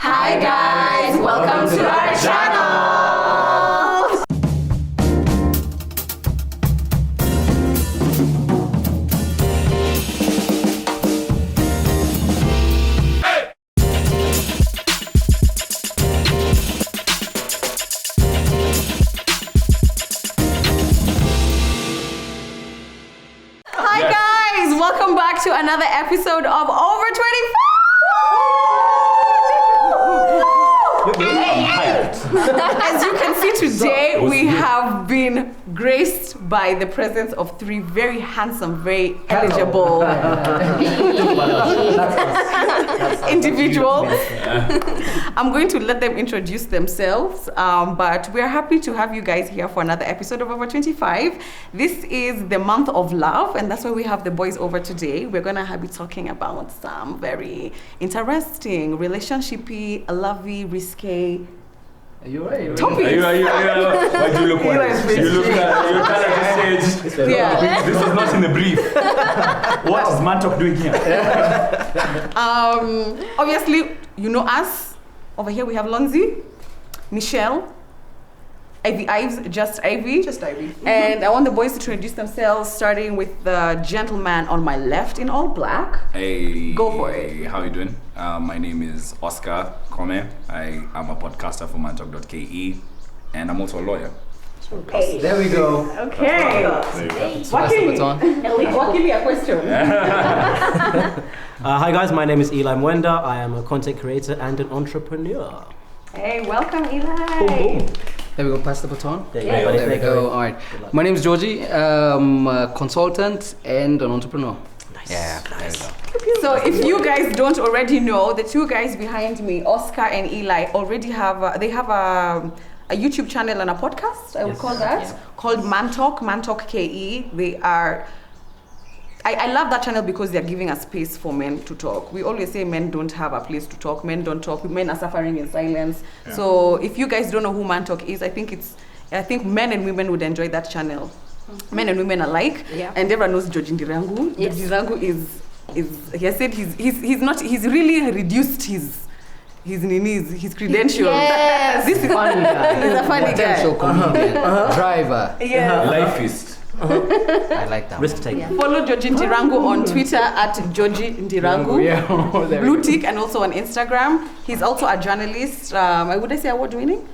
Hi guys, welcome to our channel. Hi guys, welcome back to another episode of Over 25. As you can see today, we have been graced by the presence of three very handsome, very eligible individuals. I'm going to let them introduce themselves, but we're happy to have you guys here for another episode of Over 25. This is the month of love, and that's why we have the boys over today. We're going to be talking about some very interesting, relationship-y, lovey, risque Topics. Why do you look like this? You kind of just said, this is not in the brief. What is Mantok doing here? Obviously, you know us. Over here we have Lornzie, Michelle, Ivy Ives, Just Ivy. And I want the boys to introduce themselves, starting with the gentleman on my left in all black. Hey. Go for it. How you doing? My name is Oscar Kome. I am a podcaster for mantalk.ke, and I'm also a lawyer. Hey. There we go. Okay. What give me a question? Hi guys, my name is Eli Mwenda. I am a content creator and an entrepreneur. Hey, welcome Eli. Boom, boom. There we go, pass the baton. There we go. All right. My name is Georgie. I'm a consultant and an entrepreneur. Nice. Yeah, Nice. there we go. So if you guys don't already know, the two guys behind me, Oscar and Eli, already have a YouTube channel and a podcast, I would call that, called Mantalk KE. They are, I love that channel because they're giving a space for men to talk. We always say men don't have a place to talk, men don't talk, men are suffering in silence. Yeah. So if you guys don't know who Mantalk is, I think men and women would enjoy that channel. Mm-hmm. Men and women alike. Yeah. And everyone knows George Ndirangu. Yes. Ndirangu is he has said he's really reduced his credentials. Yes. This is funny guy. He's a funny guy. Potential comedian, driver, lifeist. I like that. Risk taker. Yeah. Follow Georgie Ndirangu on Twitter at Georgie Ndirangu. Blue tick, and also on Instagram. He's also a journalist. Would I say award-winning?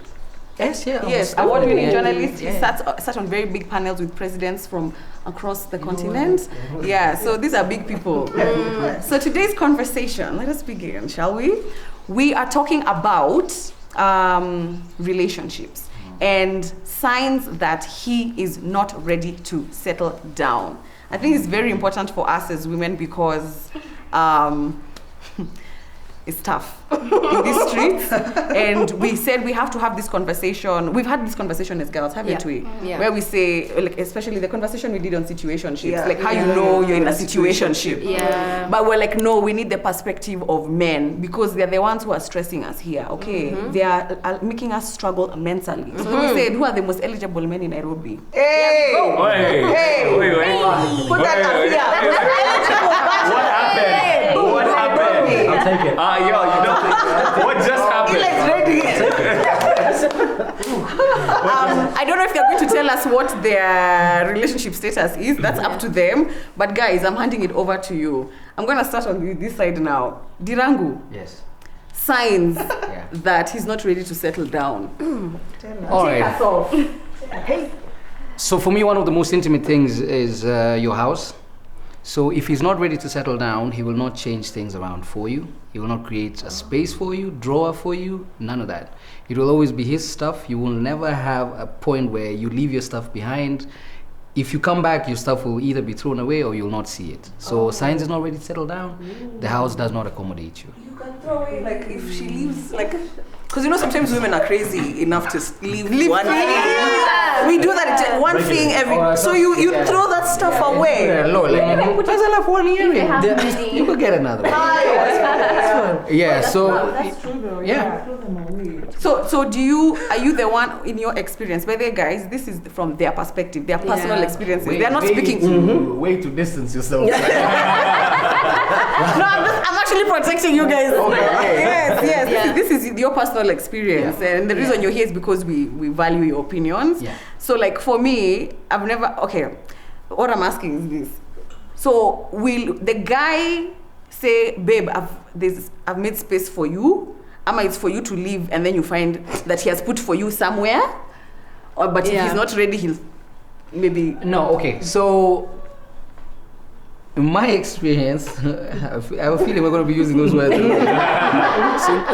Yes, award-winning journalist. He sat on very big panels with presidents from across the continent. Yeah, so these are big people. So today's conversation, let us begin, shall we? We are talking about relationships and signs that he is not ready to settle down. I think it's very important for us as women because it's tough in these streets, and we said we have to have this conversation. We've had this conversation as girls, haven't we? Yeah. Where we say, like, especially the conversation we did on situationships, like how you know you're in a situationship. Yeah. But we're like, no, we need the perspective of men because they're the ones who are stressing us here. Okay, they are making us struggle mentally. So we said, who are the most eligible men in Nairobi? Hey! Put that up here. What happened? What happened? I'll take it. What just happened? I don't know if they're going to tell us what their relationship status is. That's up to them. But guys, I'm handing it over to you. I'm going to start on this side now. Ndirangu. Yes. Signs that he's not ready to settle down. All right. So for me, one of the most intimate things is your house. So if he's not ready to settle down, he will not change things around for you. He will not create a space for you, drawer for you, none of that. It will always be his stuff. You will never have a point where you leave your stuff behind. If you come back, your stuff will either be thrown away or you'll not see it. So signs is not ready to settle down. The house does not accommodate you. You can throw away, like, if she leaves, like, because you know sometimes women are crazy enough to leave one thing. Yeah. We do that one thing every. So you throw that stuff away. Put yourself up 1 year. You could get another one. Yeah. So that's true though. Yeah. Throw them away. So are you the one in your experience? By the way, guys, this is from their perspective, their personal experiences. They're not speaking. Way to distance yourself. I'm actually protecting you guys. Yes. Yeah. This is your personal experience, and the reason you're here is because we value your opinions. Yeah. So, like for me, I've never. Okay, what I'm asking is this: so will the guy say, "Babe, I've made space for you," ama it's for you to leave, and then you find that he has put for you somewhere, or but if he's not ready, he'll maybe No, okay. So, in my experience, I have a feeling we're going to be using those words.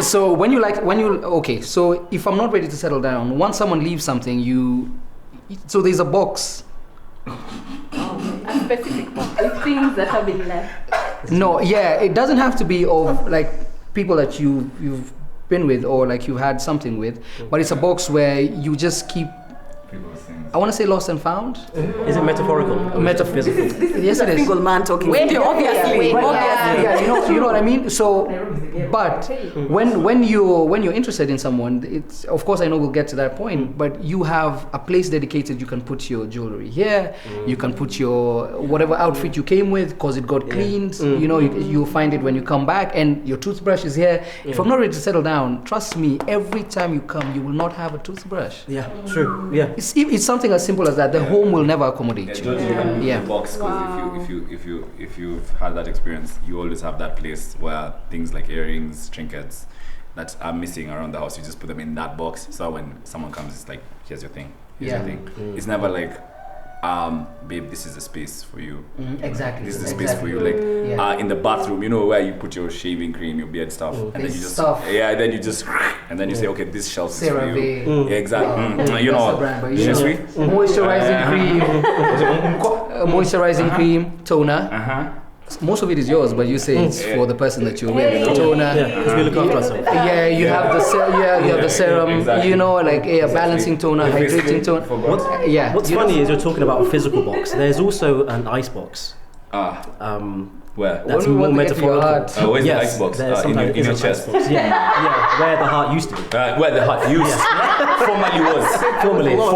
so okay. So if I'm not ready to settle down, once someone leaves something, so there's a box. A specific box with things that have been left. No, yeah, it doesn't have to be of like people that you've been with or like you had something with, but it's a box where you just keep. I want to say lost and found. Is it metaphorical? Metaphysical. Yes, it is. Single man talking. Obviously. Yeah, you know what I mean. So, but when you're interested in someone, it's of course I know we'll get to that point. But you have a place dedicated. You can put your jewelry here. You can put your whatever outfit you came with because it got cleaned. You know, you'll find it when you come back, and your toothbrush is here. If I'm not ready to settle down, trust me, every time you come, you will not have a toothbrush. Yeah, true. Yeah, it's something as simple as that. The home will never accommodate you. Yeah. Box, because if you've had that experience, you always have that place where things like earrings, trinkets that are missing around the house, you just put them in that box. So when someone comes, it's like, here's your thing. Here's your thing. It's never like, babe, this is a space for you. Exactly. This is a space for you. Like in the bathroom, you know where you put your shaving cream, your beard stuff, and then you just and then you say, okay, this shelf is for you. Yeah, exactly. You know, moisturizing cream, moisturizing cream, toner. Most of it is yours, but you say it's for the person that you're with. Toner. Yeah, because we look after ourselves. Yeah, you have the serum. Exactly. You know, like a balancing toner, hydrating toner. What's funny is you're talking about a physical box. There's also an ice box. Where? That's more metaphorical. Where's the ice box? In your chest. Yeah, where the heart used to be. Where the heart formerly was. Formerly was.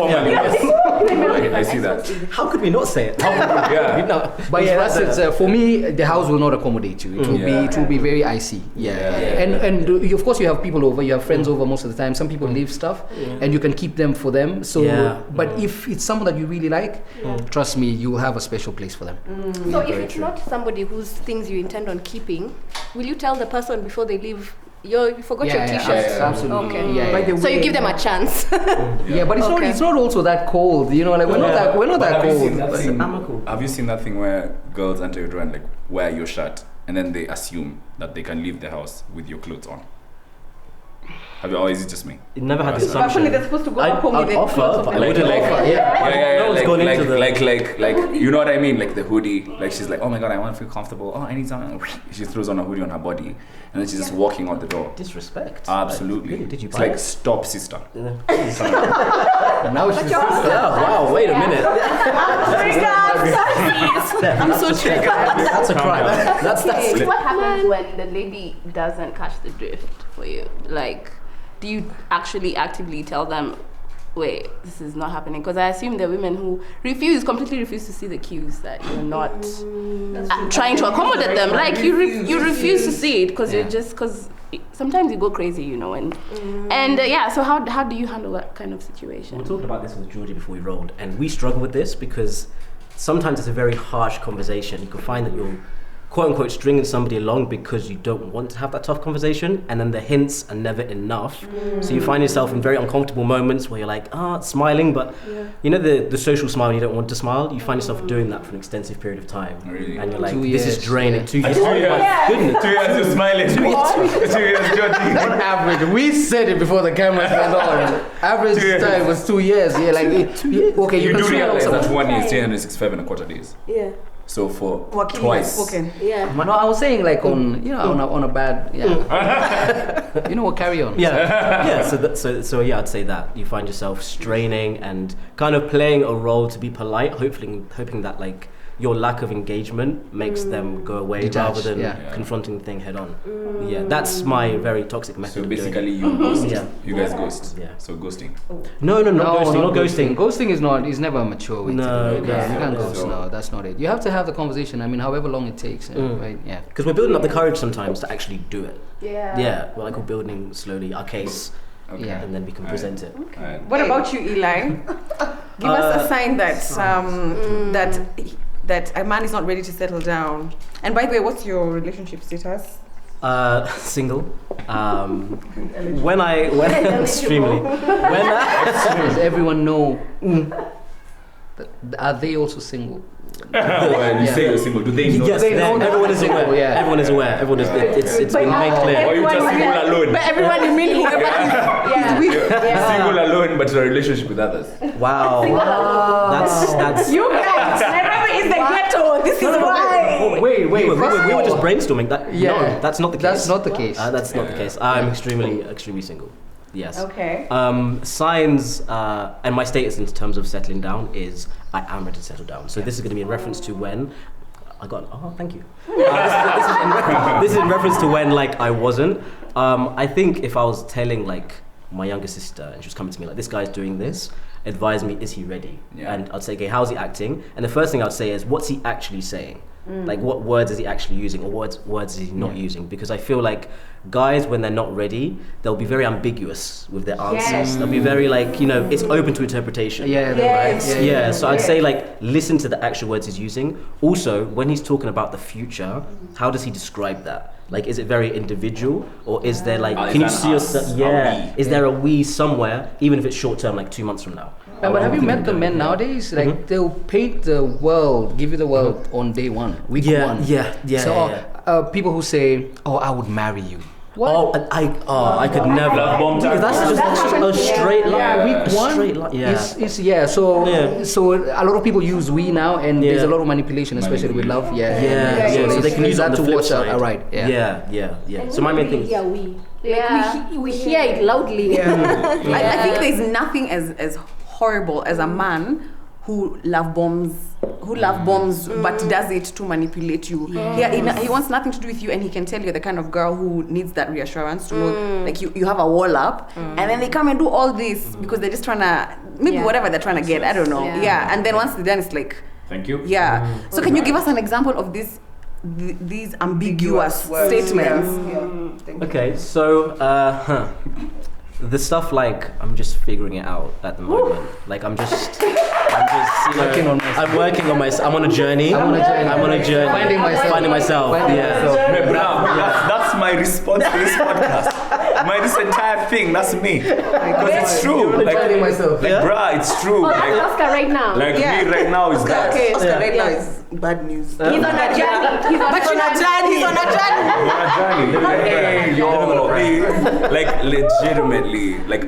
I see that. How could we not say it? But yeah, that's it. For me, the house will not accommodate you. It will be very icy. And of course you have people over. You have friends over most of the time. Some people leave stuff, and you can keep them for them. So, but if it's someone that you really like, trust me, you will have a special place for them. So if it's not somebody whose things you intend on keeping, will you tell the person before they leave? You forgot your t-shirt. Absolutely. Okay. By the way, so you give them a chance. But it's not also that cold. You know, like we're not that cold. Have you seen that thing where girls enter your door and like wear your shirt, and then they assume that they can leave the house with your clothes on? Have you, or is it just me? It never had the assumption. Actually, they're supposed to go back home with I'd offer, but I wouldn't like you know what I mean? Like the hoodie, like she's like, oh my god, I want to feel comfortable. Oh, I need something. She throws on a hoodie on her body, and then she's just walking out the door. Disrespect. Absolutely. Really? Did you it's buy like, it? stop, sister. Now she's Wow, wait a minute. I'm so triggered. That's a crime. That's What happens when the lady doesn't catch the drift for you? Like, do you actually actively tell them, wait, this is not happening? Because I assume there are women who completely refuse to see the cues that you're not trying to accommodate them. Like, you refuse to see it because you're just, because sometimes you go crazy, you know. And so how do you handle that kind of situation? We talked about this with Georgie before we rolled, and we struggle with this because sometimes it's a very harsh conversation. You can find that you're quote unquote stringing somebody along because you don't want to have that tough conversation, and then the hints are never enough. So you find yourself in very uncomfortable moments where you're like, smiling, but you know the social smile, you don't want to smile. You find yourself doing that for an extensive period of time. Really? And you're like, 2 this years. is draining. 2 years. 2 years. My goodness. 2 years you're smiling. 2 years judging. on average. We said it before the cameras went on. Average 2 years. time was 2 years. Yeah, like 2 years. Okay, You can do swear on realize someone. that 1 year is 365 and a quarter days. Yeah. So for Joaquin twice. has spoken. Yeah. No, I was saying like on a bad you know what? Carry on. So I'd say that you find yourself straining and kind of playing a role to be polite, hoping that like your lack of engagement makes them go away rather than confronting the thing head on. Yeah, that's my very toxic method. So of doing basically, it. you ghost. You guys ghost. Yeah. So ghosting. No, ghosting. Not ghosting. Ghosting is never a mature way to do it. No. You can't ghost. No, that's not it. You have to have the conversation. I mean, however long it takes, right? Yeah. Because we're building up the courage sometimes to actually do it. Yeah. Yeah, we're like building slowly our case, Yeah. and then we can present it. What about you, Eli? Give us a sign that that a man is not ready to settle down. And by the way, what's your relationship status? Single. When extremely. Does everyone know? Are they also single? When you say you're single, do they know? Yes, everyone is aware. Yeah. Everyone is aware. Everyone is. It's been made clear. Or you just single alone? But everyone, you mean whoever is with. Single alone, but in a relationship with others. Wow. That's. You guys, Nairobi is the ghetto. This is why. Wait. We were just brainstorming. No, that's not the case. That's not the case. That's not the case. I'm extremely single. Yes. Okay. Signs and my status in terms of settling down is I am ready to settle down. So this is going to be in reference to when I got. Oh, thank you. This is in reference to when I wasn't. I think if I was telling my younger sister and she was coming to me this guy's doing this, advise me, is he ready? Yeah. And I'd say, okay, how's he acting? And the first thing I'd say is, what's he actually saying? What words is he actually using, or words is he not using? Because I feel like guys, when they're not ready, they'll be very ambiguous with their answers. Yes. They'll be very it's open to interpretation. Yeah. So I'd say listen to the actual words he's using. Also, when he's talking about the future, how does he describe that? Is it very individual, or is there can you see yourself? Yeah. Is there a we somewhere, even if it's short term, 2 months from now? But have you met the men nowadays? They'll paint the world, give you the world on day one, week one. So people who say, "Oh, I would marry you." What? I could never. Because that's just a straight line. Week one. Straight line. Yeah. So a lot of people use we now, and there's a lot of manipulation, especially with love. So they can use that to flip watch side. out. Right. Yeah. So my main thing is. We hear it loudly. I think there's nothing as horrible as a man who love bombs but does it to manipulate you. He wants nothing to do with you, and he can tell you're the kind of girl who needs that reassurance to know you have a wall up, and then they come and do all this because they're just trying to whatever they're trying to get, I don't know. And then once they're done, it's thank you. So can you give us an example of these ambiguous statements? Okay, so the stuff I'm just figuring it out at the moment. I'm just working on myself. I'm working on myself. I'm on a journey. Finding myself. That's my response to this podcast. This entire thing, that's me. Because it's true. Finding myself. It's true. Oscar right now. Me right now is that. Okay, Oscar right now is bad news. He's on a journey. He's on a journey.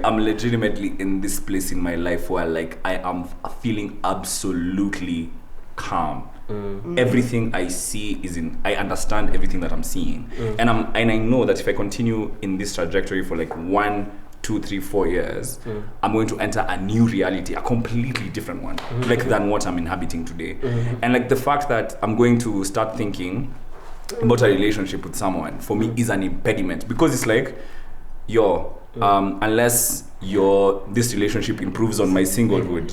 I'm legitimately in this place in my life where I am feeling absolutely calm. Everything I see I understand everything that I'm seeing, and I know that if I continue in this trajectory for 1, 2, 3, 4 years, I'm going to enter a new reality, a completely different one, than what I'm inhabiting today. And the fact that I'm going to start thinking about a relationship with someone, for me, is an impediment, because it's unless this relationship improves on my singlehood,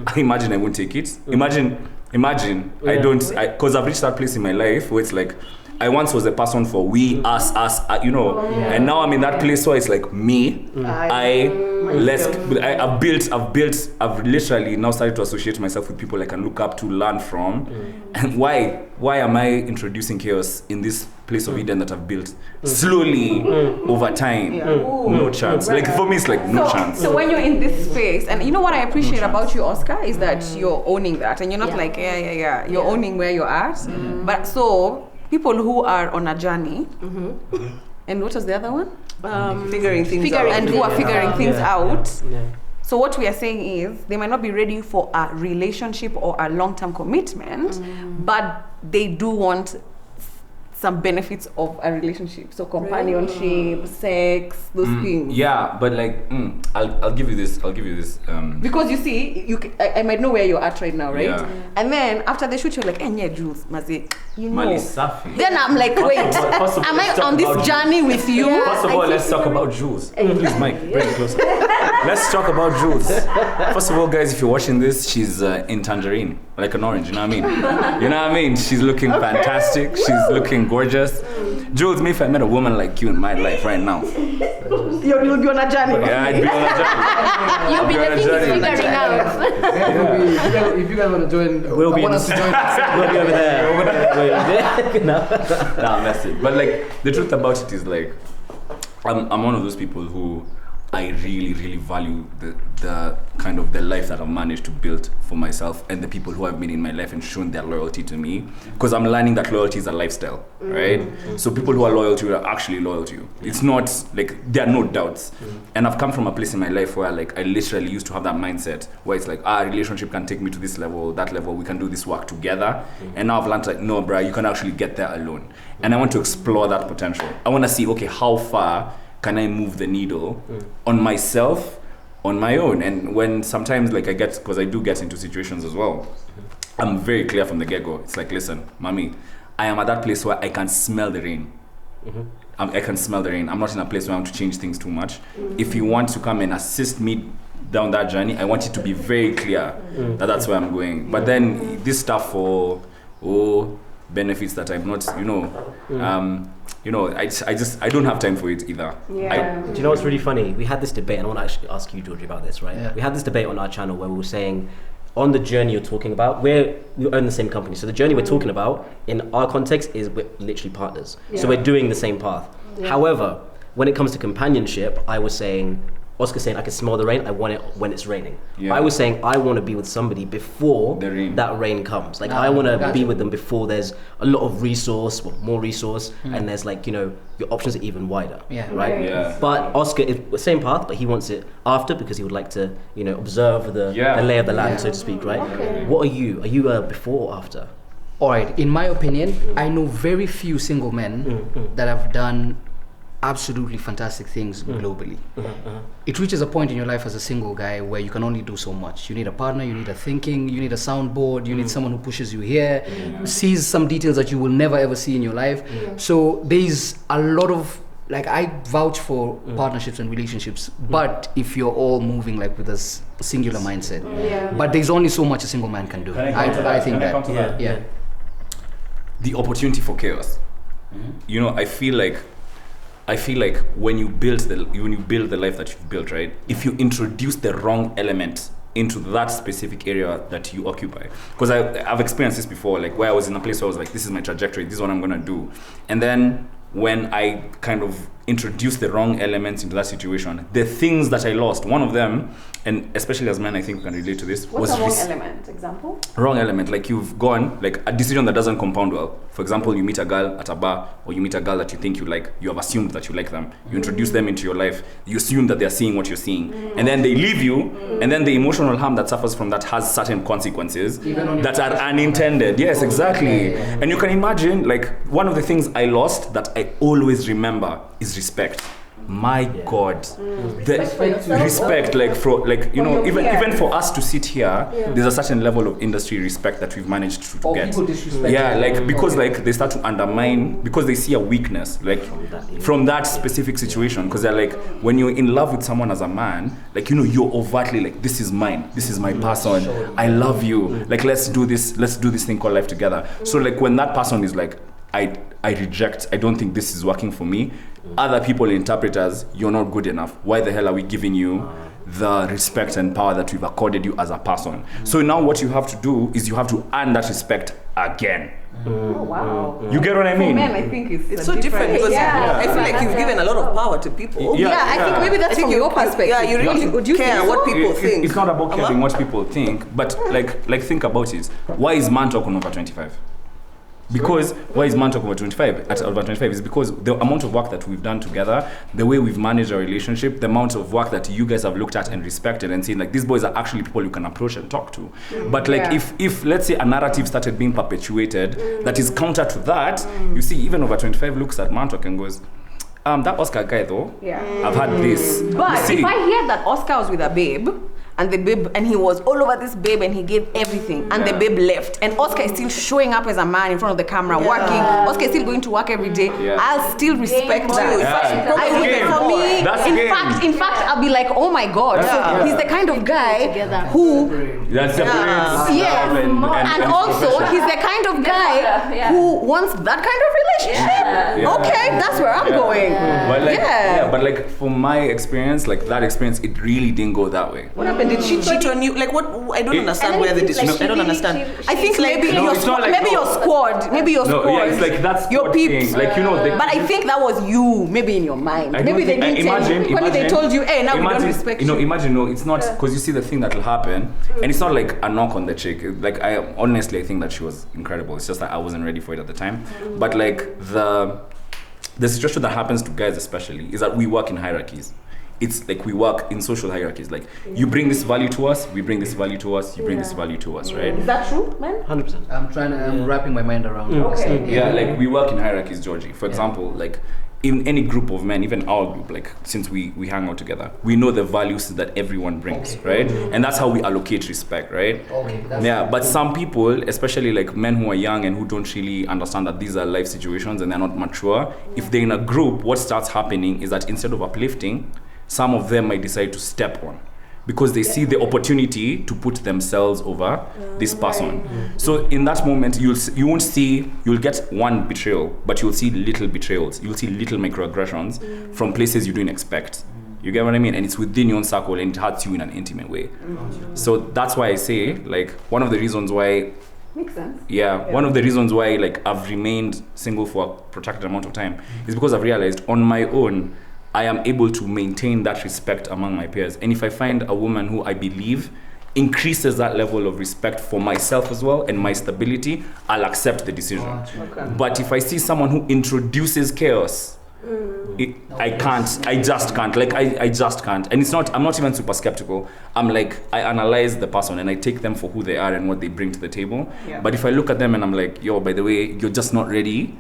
I imagine I won't take it. Imagine I don't, because I've reached that place in my life where it's I once was a person for we, us, and now I'm in that place where it's me, I've literally now started to associate myself with people I can look up to, learn from. And why am I introducing chaos in this place of Eden that I've built slowly over time? No chance. For me, it's no chance. So when you're in this space, and you know what I appreciate about you, Oscar, is that you're owning that, and you're not you're owning where you're at. But so people who are on a journey, and what was the other one? Figuring things out. And who are figuring things out. So what we are saying is they might not be ready for a relationship or a long-term commitment, but they do want some benefits of a relationship. So companionship, sex, those things. Yeah, but like, I'll give you this. Because you see, I might know where you're at right now, right? Yeah. And then after the shoot, you're like, yeah, Jules, Mazi, you know. Mali Safi. Then I'm like, wait, First of all, am I let's talk on this about journey with you? First of all, let's talk about Jules. Please, Mike, bring it closer. Let's talk about Jules. First of all, guys, if you're watching this, she's in tangerine, like an orange. You know what I mean? You know what I mean? She's looking fantastic. She's looking gorgeous. Jules, me if I met a woman like you in my life right now, You'll be on a journey. yeah, I'd be on a journey. You'll be the thing is figuring out. If you guys want to join, We'll be I want us to join. We'll be over there. Nah, mess it. But like, the truth about it is like, I'm one of those people who I really, really value the kind of the life that I've managed to build for myself and the people who have been in my life and shown their loyalty to me. Because I'm learning that loyalty is a lifestyle, right? So people who are loyal to you are actually loyal to you. It's not like, there are no doubts. And I've come from a place in my life where like I literally used to have that mindset where it's like, a relationship can take me to this level, that level, we can do this work together. And now I've learned like, no, bruh, you can actually get there alone. And I want to explore that potential. I want to see, okay, how far can I move the needle on myself, on my own? And when sometimes like because I do get into situations as well, I'm very clear from the get-go. It's like, listen, mommy, I am at that place where I can smell the rain. I can smell the rain. I'm not in a place where I want to change things too much. If you want to come and assist me down that journey, I want it to be very clear that that's where I'm going. But then this stuff for benefits that I'm not, I don't have time for it either. Yeah. Do you know what's really funny? We had this debate, and I want to actually ask you, Georgie, about this, right? Yeah. We had this debate on our channel where we were saying, on the journey you're talking about, we own the same company. So the journey we're talking about, in our context, is we're literally partners. Yeah. So we're doing the same path. Yeah. However, when it comes to companionship, I was saying, Oscar's saying I can smell the rain, I want it when it's raining. Yeah. I was saying I want to be with somebody before The rain. that rain comes. Like I want to Gotcha. be with them before there's a lot of resource, more resource, and there's like, your options are even wider. Yeah. Right? Yeah. But Oscar is the same path, but he wants it after because he would like to, observe the lay of the land, so to speak, right? Okay. What are you? Are you before or after? All right. In my opinion, I know very few single men that have done absolutely fantastic things globally. It reaches a point in your life as a single guy where you can only do so much. You need a partner, you need you need a soundboard, you need someone who pushes you here, sees some details that you will never ever see in your life. So there's a lot of, like, I vouch for partnerships and relationships, but if you're all moving like with a singular mindset. But there's only so much a single man can do. I think that. Yeah. The opportunity for chaos. I feel like when you build the life that you've built, right? If you introduce the wrong element into that specific area that you occupy, because I've experienced this before, like where I was in a place where I was like, this is my trajectory, this is what I'm gonna do, and then when I kind of introduced the wrong elements into that situation, the things that I lost, one of them, and especially as men, I think we can relate to this, What's a wrong element? Example? Wrong element, like you've gone, like a decision that doesn't compound well. For example, you meet a girl at a bar, or you meet a girl that you think you like, you have assumed that you like them, you introduce them into your life, you assume that they're seeing what you're seeing, and then they leave you, and then the emotional harm that suffers from that has certain consequences that are unintended. Yes, exactly. And you can imagine, like, one of the things I lost that I always remember is respect. My God, the respect, even for us to sit here, there's a certain level of industry respect that we've managed to get. People disrespect. Yeah, like because like they start to undermine because they see a weakness, like from that specific situation. Because they're like, when you're in love with someone as a man, like you're overtly like, this is mine, this is my person, I love you, like let's do this thing called life together. So like when that person is like, I reject, I don't think this is working for me, other people interpret as you're not good enough. Why the hell are we giving you the respect and power that we've accorded you as a person? So now what you have to do is you have to earn that respect again. Oh wow. You get what I mean? For men, I think it's so different because I feel like you've given a lot of power to people. I think maybe that's from your perspective. Yeah, you really care what people think. It's not about caring what people think, but like think about it. Why is man talking over 25? Because why is man talk over 25 at over 25 is because the amount of work that we've done together, the way we've managed our relationship, the amount of work that you guys have looked at and respected and seen like these boys are actually people you can approach and talk to. But like if let's say a narrative started being perpetuated that is counter to that, you see even over 25 looks at man talk and goes, that Oscar guy though, I've had this. But if I hear that Oscar was with a babe, and the babe, and he was all over this babe, and he gave everything, and the babe left, and Oscar is still showing up as a man in front of the camera, working. Oscar is still going to work every day. I'll still respect that. For me, in fact, I'll be like, oh my god, so he's the kind of guy who and also he's the kind of guy who wants that kind of relationship. Okay, that's where I'm going. But like from my experience, like that experience, it really didn't go that way. What happened? Did she cheat on you? Like what? I don't understand where the disrespect. I don't understand. I think maybe your squad. Maybe your squad. Yeah, it's like that's your peeps. Like but I think that was you. Maybe in your mind. Maybe they didn't tell you. When they told you, hey, now we don't respect you. Imagine it's not because you see the thing that will happen, and it's not like a knock on the chick. Like I think that she was incredible. It's just that I wasn't ready for it at the time. But like the situation that happens to guys especially is that we work in hierarchies. It's like we work in social hierarchies. Like you bring this value to us, we bring this value to us, you bring this value to us, right? Is that true, man? 100%. I'm wrapping my mind around it. Okay. Yeah, like we work in hierarchies, Georgie. For example, like in any group of men, even our group, like since we hang out together, we know the values that everyone brings, right? And that's how we allocate respect, right? But some people, especially like men who are young and who don't really understand that these are life situations and they're not mature, if they're in a group, what starts happening is that instead of uplifting, some of them might decide to step on because they see the opportunity to put themselves over this person. So in that moment, you'll get one betrayal, but you'll see little betrayals. You'll see little microaggressions from places you didn't expect. You get what I mean? And it's within your own circle and it hurts you in an intimate way. So that's why I say, like, one of the reasons why makes sense. One of the reasons why like I've remained single for a protracted amount of time is because I've realized on my own I am able to maintain that respect among my peers. And if I find a woman who I believe increases that level of respect for myself as well and my stability, I'll accept the decision. But if I see someone who introduces chaos, I just can't. Like I just can't. And I'm not even super skeptical. I'm like, I analyze the person and I take them for who they are and what they bring to the table. But if I look at them and I'm like, yo, by the way, you're just not ready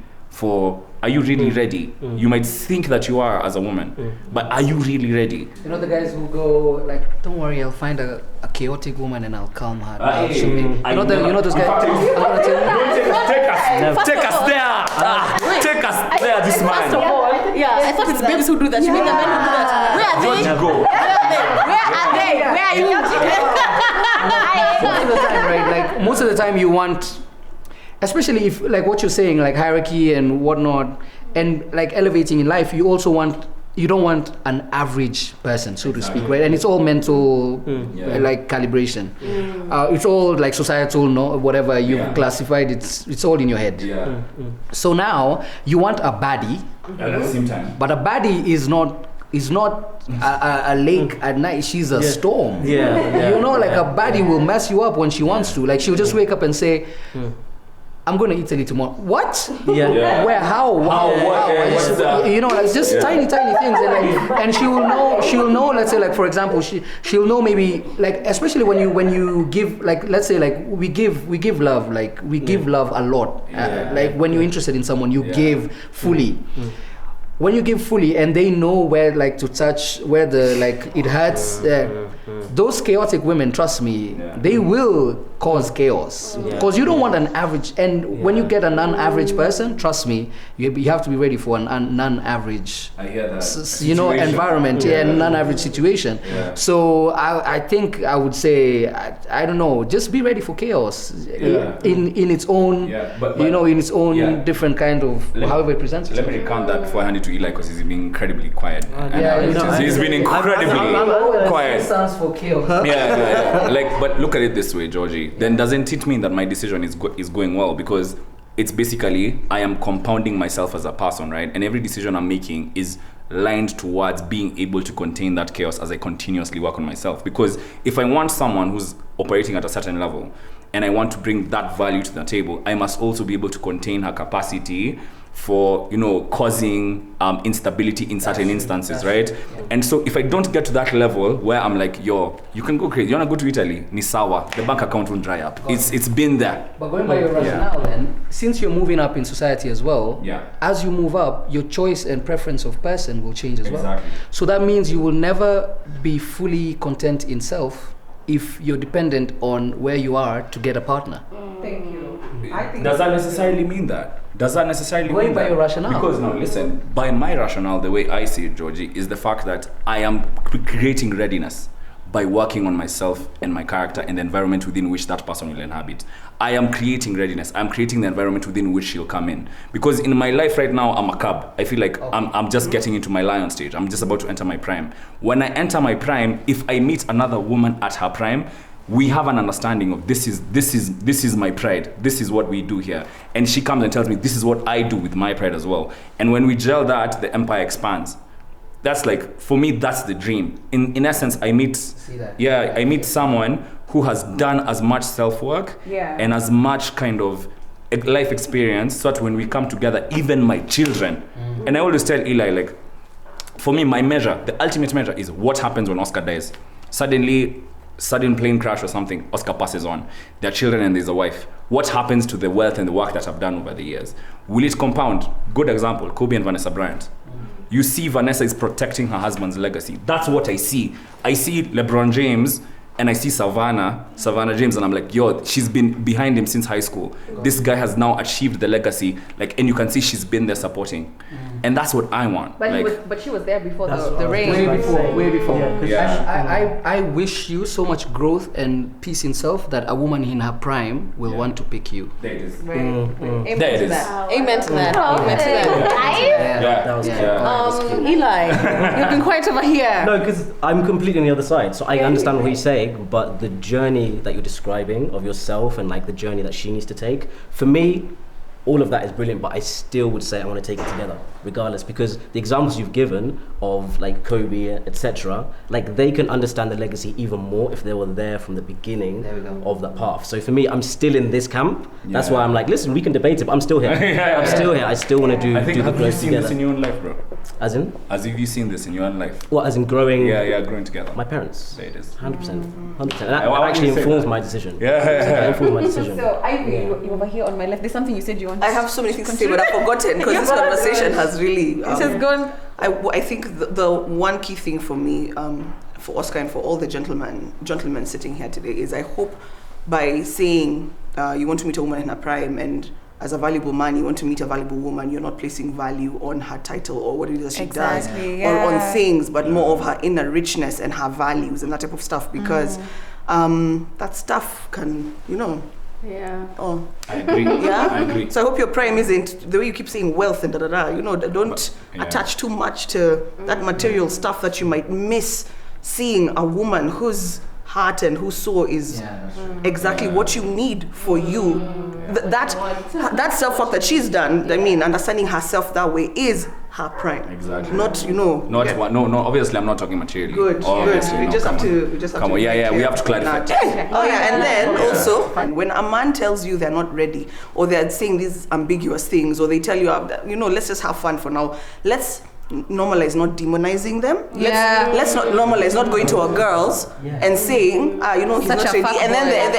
are you really ready? You might think that you are as a woman, but are you really ready? You know the guys who go like, don't worry, I'll find a chaotic woman and I'll calm her. You know those guys. Take us there. Take us there. This man. First of all, I thought it's babes who do that. You mean the men who do that? Where are they? Where are you? Most of the time, right? Like most of the time, you want. Especially if, like what you're saying, like hierarchy and whatnot, and like elevating in life, you don't want an average person, so to speak, right? And it's all mental, like calibration. It's all like societal, whatever you've classified. It's all in your head. So now you want a baddie, at the same time, but a baddie is not a lake at night. She's a storm. You know, like a baddie will mess you up when she wants to. Like she'll just wake up and say, I'm going to Italy tomorrow. What? Where? How? Wow. You know, like just tiny things, and she will know. Let's say, like for example, she'll know maybe like especially when you give like let's say like we give love like we give love a lot. Like when you're interested in someone, you give fully. When you give fully, and they know where like to touch, where the like it hurts. Those chaotic women, trust me, they will cause chaos because you don't want an average. And when you get a non-average person, trust me, you have to be ready for a non-average. I hear that. Environment, non-average situation. So I think I would say I don't know, just be ready for chaos in its own, in its own different kind of however it presents. Let me recount that before I hand it to Eli because he's been incredibly quiet. He's been incredibly quiet. Stands for chaos. Like, but look at it this way, Georgie. Then doesn't it mean that my decision is going well? Because it's basically I am compounding myself as a person, right? And every decision I'm making is lined towards being able to contain that chaos as I continuously work on myself. Because if I want someone who's operating at a certain level and I want to bring that value to the table, I must also be able to contain her capacity for, causing instability in certain instances, right? Yeah. And so if I don't get to that level where I'm like, yo, you can go crazy, you want to go to Italy, ni sawa, the bank account won't dry up. It's been there. But going by your rationale then, since you're moving up in society as well, as you move up, your choice and preference of person will change as well. So that means you will never be fully content in self if you're dependent on where you are to get a partner. Thank you. Does that necessarily mean that? Does that necessarily mean that? By your rationale. Because now, listen, by my rationale, the way I see it, Georgie, is the fact that I am creating readiness by working on myself and my character and the environment within which that person will inhabit. I am creating readiness. I'm creating the environment within which she'll come in. Because in my life right now, I'm a cub. I feel like I'm just getting into my lion stage. I'm just about to enter my prime. When I enter my prime, if I meet another woman at her prime, we have an understanding of this is my pride. This is what we do here. And she comes and tells me this is what I do with my pride as well. And when we gel that, the empire expands. That's like, for me, that's the dream. In essence, I meet someone who has done as much self-work and as much kind of life experience, so that when we come together, even my children, and I always tell Eli, like, for me, my measure, the ultimate measure is what happens when Oscar dies. Sudden plane crash or something, Oscar passes on. There are children and there's a wife. What happens to the wealth and the work that I've done over the years? Will it compound? Good example, Kobe and Vanessa Bryant. You see Vanessa is protecting her husband's legacy. That's what I see. I see LeBron James and I see Savannah James, and I'm like, yo, she's been behind him since high school. This guy has now achieved the legacy, like, and you can see she's been there supporting. And that's what I want. But she was there before the reign. Way before. Yeah. I wish you so much growth and peace in self that a woman in her prime will want to pick you. There it is. Amen There it to is. that. Amen to that. Amen to that. That was cute. Eli, you've been quiet over here. No, because I'm completely on the other side. So I understand what he's saying, but the journey that you're describing of yourself and like the journey that she needs to take, for me, all of that is brilliant, but I still would say I want to take it together, regardless, because the examples you've given of like Kobe, etc., like they can understand the legacy even more if they were there from the beginning of that path. So for me, I'm still in this camp. That's why I'm like, listen, we can debate it, but I'm still here. I'm still here. I still want to do the growth together. Have you seen this in your own life, bro? As in? As if you've seen this in your own life. What, as in growing? Yeah, growing together. My parents. There it is. 100%. 100%. And that actually informs my decision. Yeah. Informs my decision. So Ivy, you over here on my left. There's something you said you want. I have so many things to say, but I've forgotten because this conversation has really. It has gone. I think the one key thing for me, for Oscar and for all the gentlemen sitting here today is I hope by saying you want to meet a woman in her prime, and as a valuable man you want to meet a valuable woman, you're not placing value on her title or what it is she does or on things, but more of her inner richness and her values and that type of stuff, because that stuff can, I agree. I agree. So I hope your prime isn't the way you keep saying wealth and don't attach too much to that material stuff that you might miss seeing a woman whose heart and whose soul is exactly what you need for you. That self-work that she's done, I mean, understanding herself that way is her prime. Exactly. Not, No, obviously I'm not talking materially. Good. We just have to come on. We have to clarify. And then also, when a man tells you they're not ready, or they're saying these ambiguous things, or they tell you, let's just have fun for now. Let's normalize not demonizing them. Let's not normalize not going to our girls and saying, he's not ready. And then then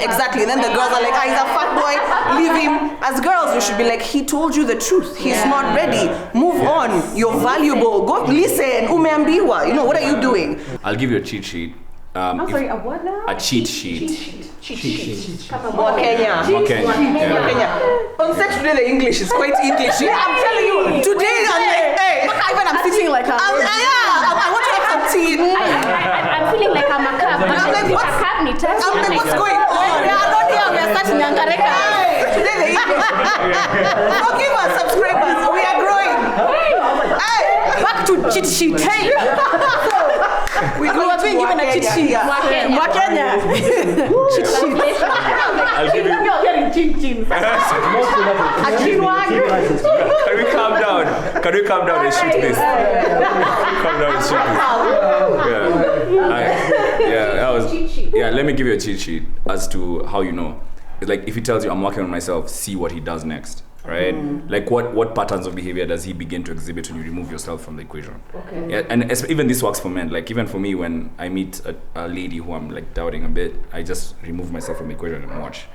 the girls are like, he's a fat boy, leave him. As girls, we should be like, he told you the truth. He's not ready. Move on. You're valuable. Go listen. Umeambiwa. What are you doing? I'll give you a cheat sheet. I'm sorry, a what now? A cheat sheet. More Kenya. On set today, the English is quite English. I'm telling you. Today, I'm like, hey. I'm sitting like I want to have some tea. I'm feeling like I'm a cab. I'm like, what's going on? We are not here. We are starting Nyangareka. Today, the English. Forgive us, subscribers. We are growing. Hey. Back to cheat sheet. Hey. We were being given a cheat sheet. Wakenya. Cheat sheet. I'll give you. You're hearing chin. Can we calm down? Can we calm down and shoot this? Calm down and shoot this. Let me give you a cheat sheet as to how you know. like if he tells you I'm working on myself, see what he does next. Right? Like what patterns of behavior does he begin to exhibit when you remove yourself from the equation? Okay. Yeah, and even this works for men. Like even for me, when I meet a lady who I'm like doubting a bit, I just remove myself from the equation and watch.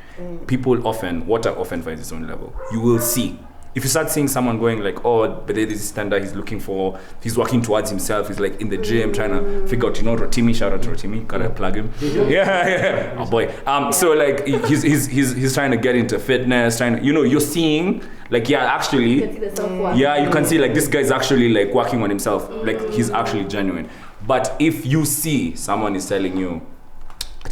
People often, what I often find is its own level. You will see. If you start seeing someone going like, oh, but there's this standard he's looking for, he's working towards himself, he's like in the gym trying to figure out, Rotimi, shout out to Rotimi, gotta plug him. Yeah. Oh boy. So like he's trying to get into fitness, trying to, you're seeing like, yeah, actually, You can see the self-worth. yeah, you can see like this guy's actually like working on himself, like he's actually genuine. But if you see someone is telling you,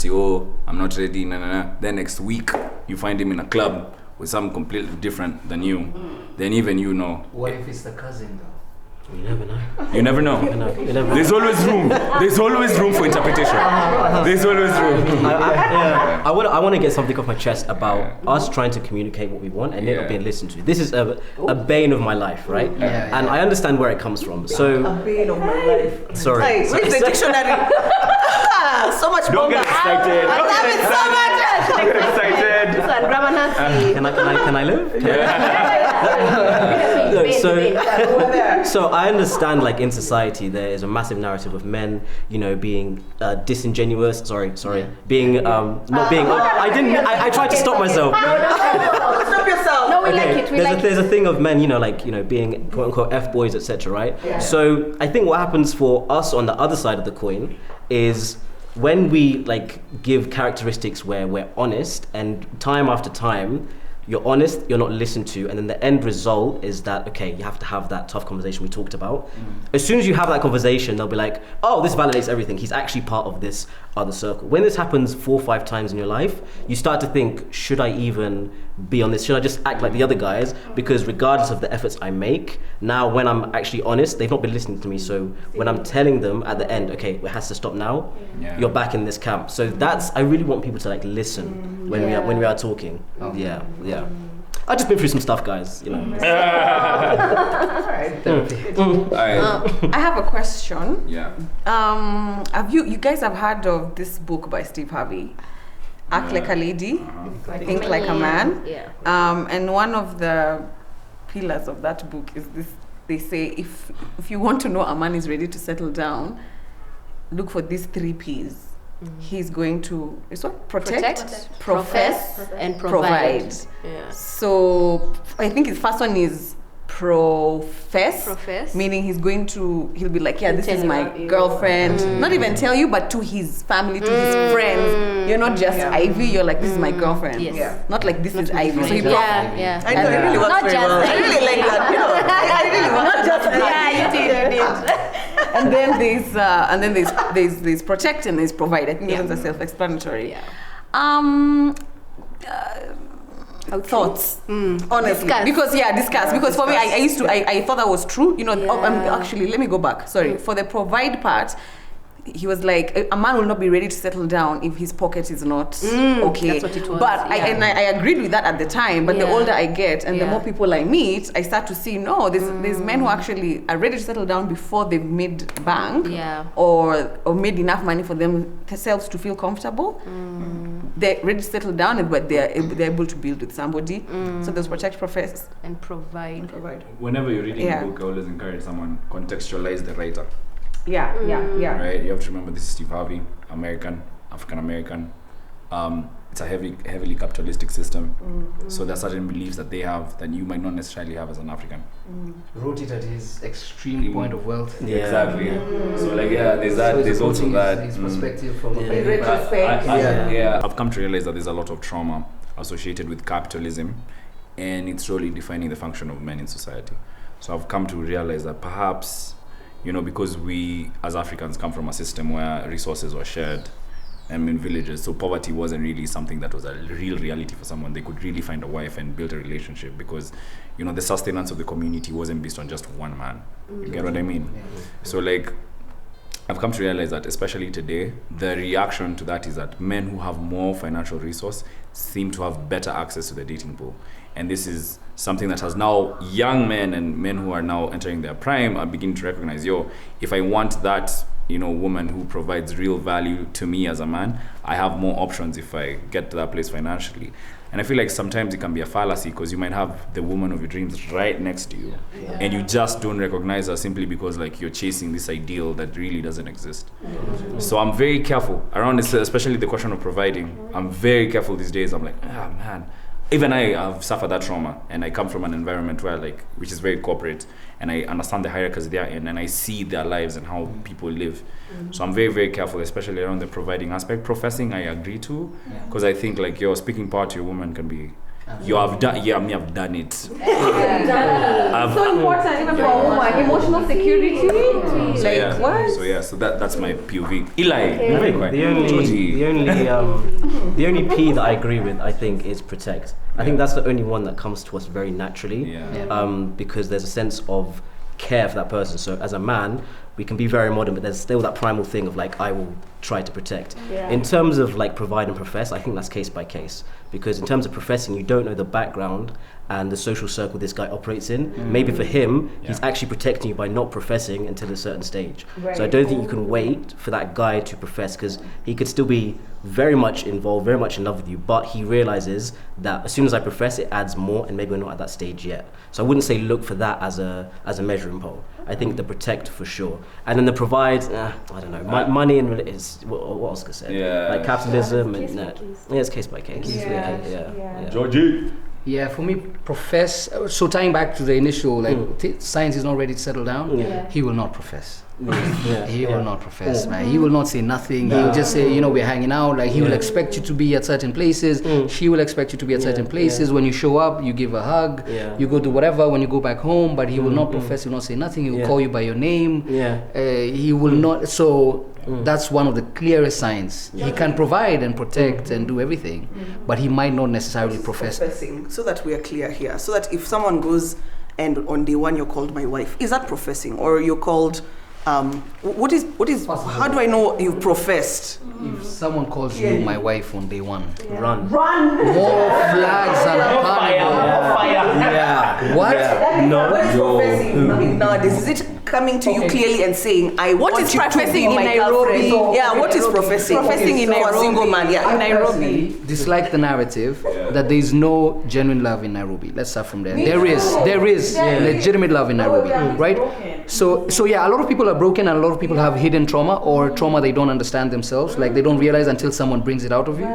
oh, I'm not ready, then next week you find him in a club with something completely different than you, then even What if it's the cousin though? You never know. You never know. You never know. There's always room. There's always room for interpretation. There's always room. I want to get something off my chest about us trying to communicate what we want and not being listened to. This is a bane of my life, right? And I understand where it comes from. So A bane of my life. sorry. Hey, where's the dictionary? So much Don't bomba. get excited. I love it so much. Don't get excited. This one, grammar Nazi. Can I live? Yeah. So I understand, like in society, there is a massive narrative of men, being disingenuous. Being not being. I tried to stop myself. Stop yourself. No, we like it. We like There's a thing of men, being quote unquote F boys, etc. Right? Yeah. So I think what happens for us on the other side of the coin is when we like give characteristics where we're honest, and time after time you're honest, you're not listened to, and then the end result is that, okay, you have to have that tough conversation we talked about. As soon as you have that conversation, they'll be like, oh, this validates everything. He's actually part of this other circle. When this happens 4 or 5 times in your life, you start to think, should I even be on this? Should I just act like the other guys? Because regardless of the efforts I make, now when I'm actually honest, they've not been listening to me. So when I'm telling them at the end, okay, it has to stop now, you're back in this camp. So I really want people to like listen when we are talking. Yeah. I've just been through some stuff, guys. Alright. I have a question. Yeah. Have you guys have heard of this book by Steve Harvey? Act Like a Lady, Think Like a Man. Yeah. And one of the pillars of that book is this. They say if you want to know a man is ready to settle down, look for these 3 P's. He's going to protect, profess, and provide. Yeah. So I think his first one is profess, meaning he'll be like, yeah, this is my girlfriend. Not even tell you, but to his family, to his friends. You're not just Ivy, you're like, this is my girlfriend. Yes. Yeah. Not like this is Ivy. So he Yeah. I know, it really works Not very just well. I really like that. I really want not just Yeah, you did. and then there's protect and there's provide. I think those are self-explanatory. Yeah. Thoughts, honestly, Discuss. because for me, I thought that was true. Yeah. Actually, let me go back. Sorry, for the provide part, he was like, a man will not be ready to settle down if his pocket is not okay. That's what it was. But I agreed with that at the time. But the Yeah. older I get and the Yeah. more people I meet, I start to see there's men who actually are ready to settle down before they've made bank or made enough money for themselves to feel comfortable. They're ready to settle down, but they're able to build with somebody. So there's protect, profess, and provide. Whenever you're reading Yeah. a book, I always encourage someone contextualize the writer. Yeah. Right? You have to remember this is Steve Harvey, African American. It's a heavily capitalistic system. So there are certain beliefs that they have that you might not necessarily have as an African. Wrote it at his extreme point of wealth. Yeah. Exactly. So like there's that. So There's also that. his perspective from a Yeah. very Retrospect. I've come to realize that there's a lot of trauma associated with capitalism, and it's slowly defining the function of men in society. So I've come to realize that perhaps, because we as Africans come from a system where resources were shared in villages, so poverty wasn't really something that was a real reality for someone. They could really find a wife and build a relationship because, the sustenance of the community wasn't based on just one man. You get what I mean? So like, I've come to realize that especially today, the reaction to that is that men who have more financial resource seem to have better access to the dating pool. And this is something that has now young men and men who are now entering their prime are beginning to recognize, if I want that, woman who provides real value to me as a man, I have more options if I get to that place financially. And I feel like sometimes it can be a fallacy because you might have the woman of your dreams right next to you, and you just don't recognize her simply because like you're chasing this ideal that really doesn't exist. So I'm very careful around this, especially the question of providing. I'm very careful these days. I'm like, man. Even I have suffered that trauma, and I come from an environment where which is very corporate, and I understand the hierarchies they're in, and I see their lives and how people live. So I'm very, very careful, especially around the providing aspect. Professing, I agree to, because I think like your speaking power to your woman can be. You have done, I've done it. So important even for a woman, emotional security. So that's my POV. Eli, very quick. The only P that I agree with, I think, is protect. I think that's the only one that comes to us very naturally, because there's a sense of care for that person. So as a man, we can be very modern, but there's still that primal thing of like, I will try to protect. In terms of like provide and profess, I think that's case by case, because in terms of professing, you don't know the background and the social circle this guy operates in. Maybe for him, he's actually protecting you by not professing until a certain stage. So I don't think you can wait for that guy to profess, because he could still be very much involved, very much in love with you, but he realizes that as soon as I profess, it adds more, and maybe we're not at that stage yet. So I wouldn't say look for that as a measuring pole. I think the protect for sure, and then the provide. I don't know. Money and is what Oscar said. Like capitalism and it's case by case. Georgie. Yeah, for me, profess. So tying back to the initial, science is not ready to settle down. He will not profess. He will not profess, man. He will not say nothing. He will just say, we're hanging out. Like he will expect you to be at certain places. She will expect you to be at certain places. When you show up, you give a hug. You go do whatever. When you go back home, but he will not profess. He will not say nothing. He will call you by your name. He will not. So that's one of the clearest signs. He can provide and protect and do everything, but he might not necessarily profess. Professing, so that we are clear here. So that if someone goes and on day one you're called my wife, is that professing, or you're called? What is? How do I know you've professed? If someone calls you my wife on day one, run. More flags and a fire. What? What is professing nowadays? Is it coming to you clearly and saying, "I What want is you to professing be in my Nairobi? girlfriend"? What is professing? Professing in For a Nairobi. single man, In Nairobi. Dislike the narrative that there is no genuine love in Nairobi. Let's start from there. There is legitimate love in Nairobi, right? So yeah, a lot of people are broken, and a lot of people have hidden trauma or trauma they don't understand themselves. Like they don't realize until someone brings it out of you.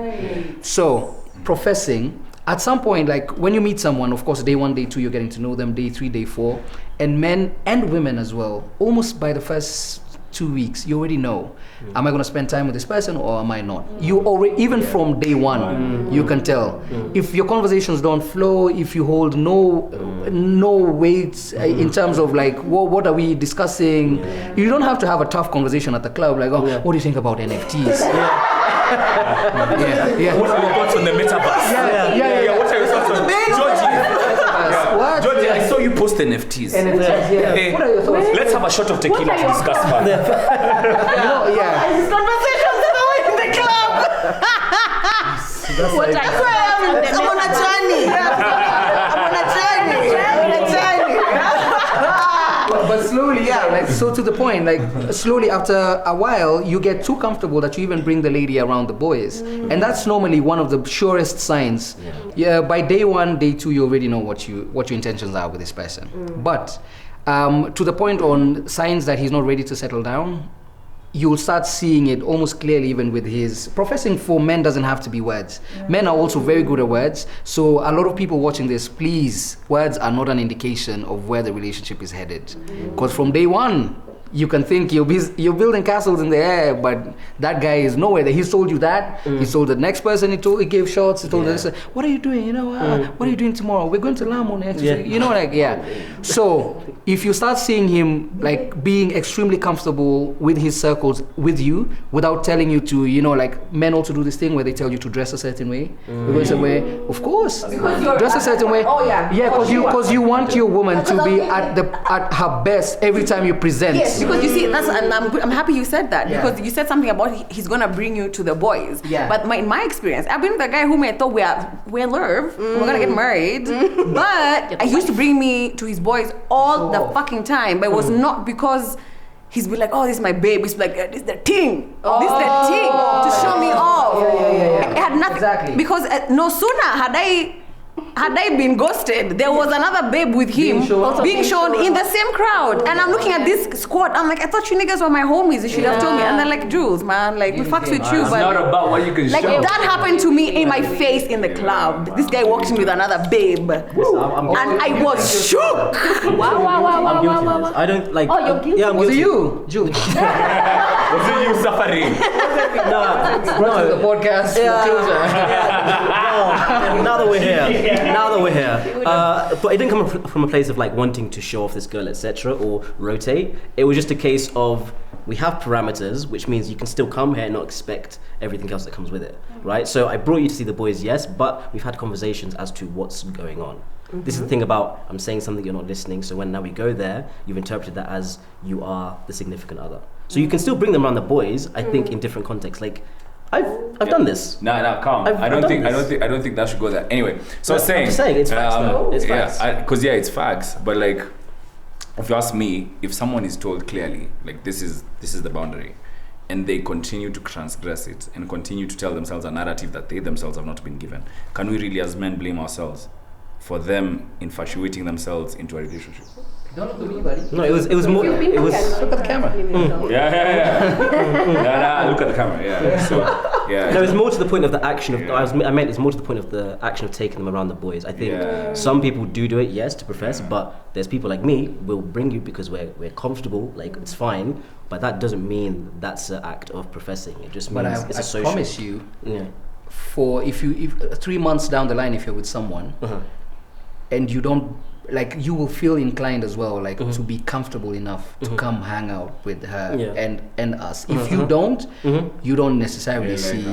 So professing. At some point, like when you meet someone, of course, day 1, day 2, you're getting to know them, day 3, day 4, and men and women as well, almost by the first 2 weeks, you already know, am I going to spend time with this person or am I not? You already, even from day 1, you can tell. If your conversations don't flow, if you hold no weight in terms of like, what are we discussing? You don't have to have a tough conversation at the club, like, what do you think about NFTs? What are your thoughts on the metaverse? What are your thoughts on Georgie, I saw you post NFTs. Hey, what are your thoughts? Let's have a shot of tequila to discuss further. This conversation's going in the club. I'm on a journey. But slowly, like so to the point, like slowly after a while, you get too comfortable that you even bring the lady around the boys, and that's normally one of the surest signs. By day 1, day 2, you already know what your intentions are with this person. But to the point on signs that he's not ready to settle down, you'll start seeing it almost clearly even with his professing. For men doesn't have to be words. Men are also very good at words. So a lot of people watching this, please, words are not an indication of where the relationship is headed. Because from day 1, you can think you're building castles in the air, but that guy is nowhere. He's told you that. He told the next person. He gave shots. He told this. What are you doing? What are you doing tomorrow? We're going to Lamu next week. So if you start seeing him like being extremely comfortable with his circles with you, without telling you to, like men also do this thing where they tell you to dress a certain way. We're going to way, of course, dress a certain way. Because you want your woman to be at her best every time you present. Yes, because you see, I'm happy you said that, because you said something about he's gonna bring you to the boys. But in my experience, I've been with a guy whom I thought we're love, we're gonna get married, but he used to bring me to his boys all the fucking time, but it was not because he's be like, oh, this is my babe. He's like, this is the thing. This is the thing to show me off. Yeah. It had nothing. Exactly. Because no sooner had I been ghosted, there was another babe with him being shown in the same crowd. And I'm looking at this squad. I'm like, I thought you niggas were my homies. You should have told me. And they're like, Jules, man, like, we fucks with you. It's But not about what you can like, show. that happened to me in my face in the club. This guy walked in with another babe. And I was shook. Wow. I don't like. Oh, you're guilty. Yeah, I'm Was it guilty. you, Jules? Was it you suffering? Brought to the podcast. Now that we're here. But it didn't come from a place of like wanting to show off this girl, etc., or rotate. It was just a case of we have parameters, which means you can still come here and not expect everything else that comes with it, right? So I brought you to see the boys, yes, but we've had conversations as to what's going on. This is the thing about I'm saying something, you're not listening. So when now we go there, you've interpreted that as you are the significant other. So you can still bring them around the boys, I think, in different contexts. Like I've done this. Nah, calm. I don't think that should go there. Anyway, so I'm just saying it's facts though. It's facts. Because it's facts. But like, if you ask me, if someone is told clearly, like this is the boundary, and they continue to transgress it and continue to tell themselves a narrative that they themselves have not been given, can we really, as men, blame ourselves for them infatuating themselves into a relationship? Don't look at me, buddy. No, it was more. It was. Look at the camera. Yeah. Look at the camera. Yeah. So yeah. No, it's more to the point of the action of. I meant it's more to the point of the action of taking them around the boys. I think some people do it, yes, to profess, but there's people like me will bring you because we're comfortable, like it's fine, but that doesn't mean that's an act of professing. It just means it's a social. I promise you, Yeah. for if 3 months down the line, if you're with someone, and you don't. Like you will feel inclined as well, like to be comfortable enough to come hang out with her and us. If you don't, you don't necessarily see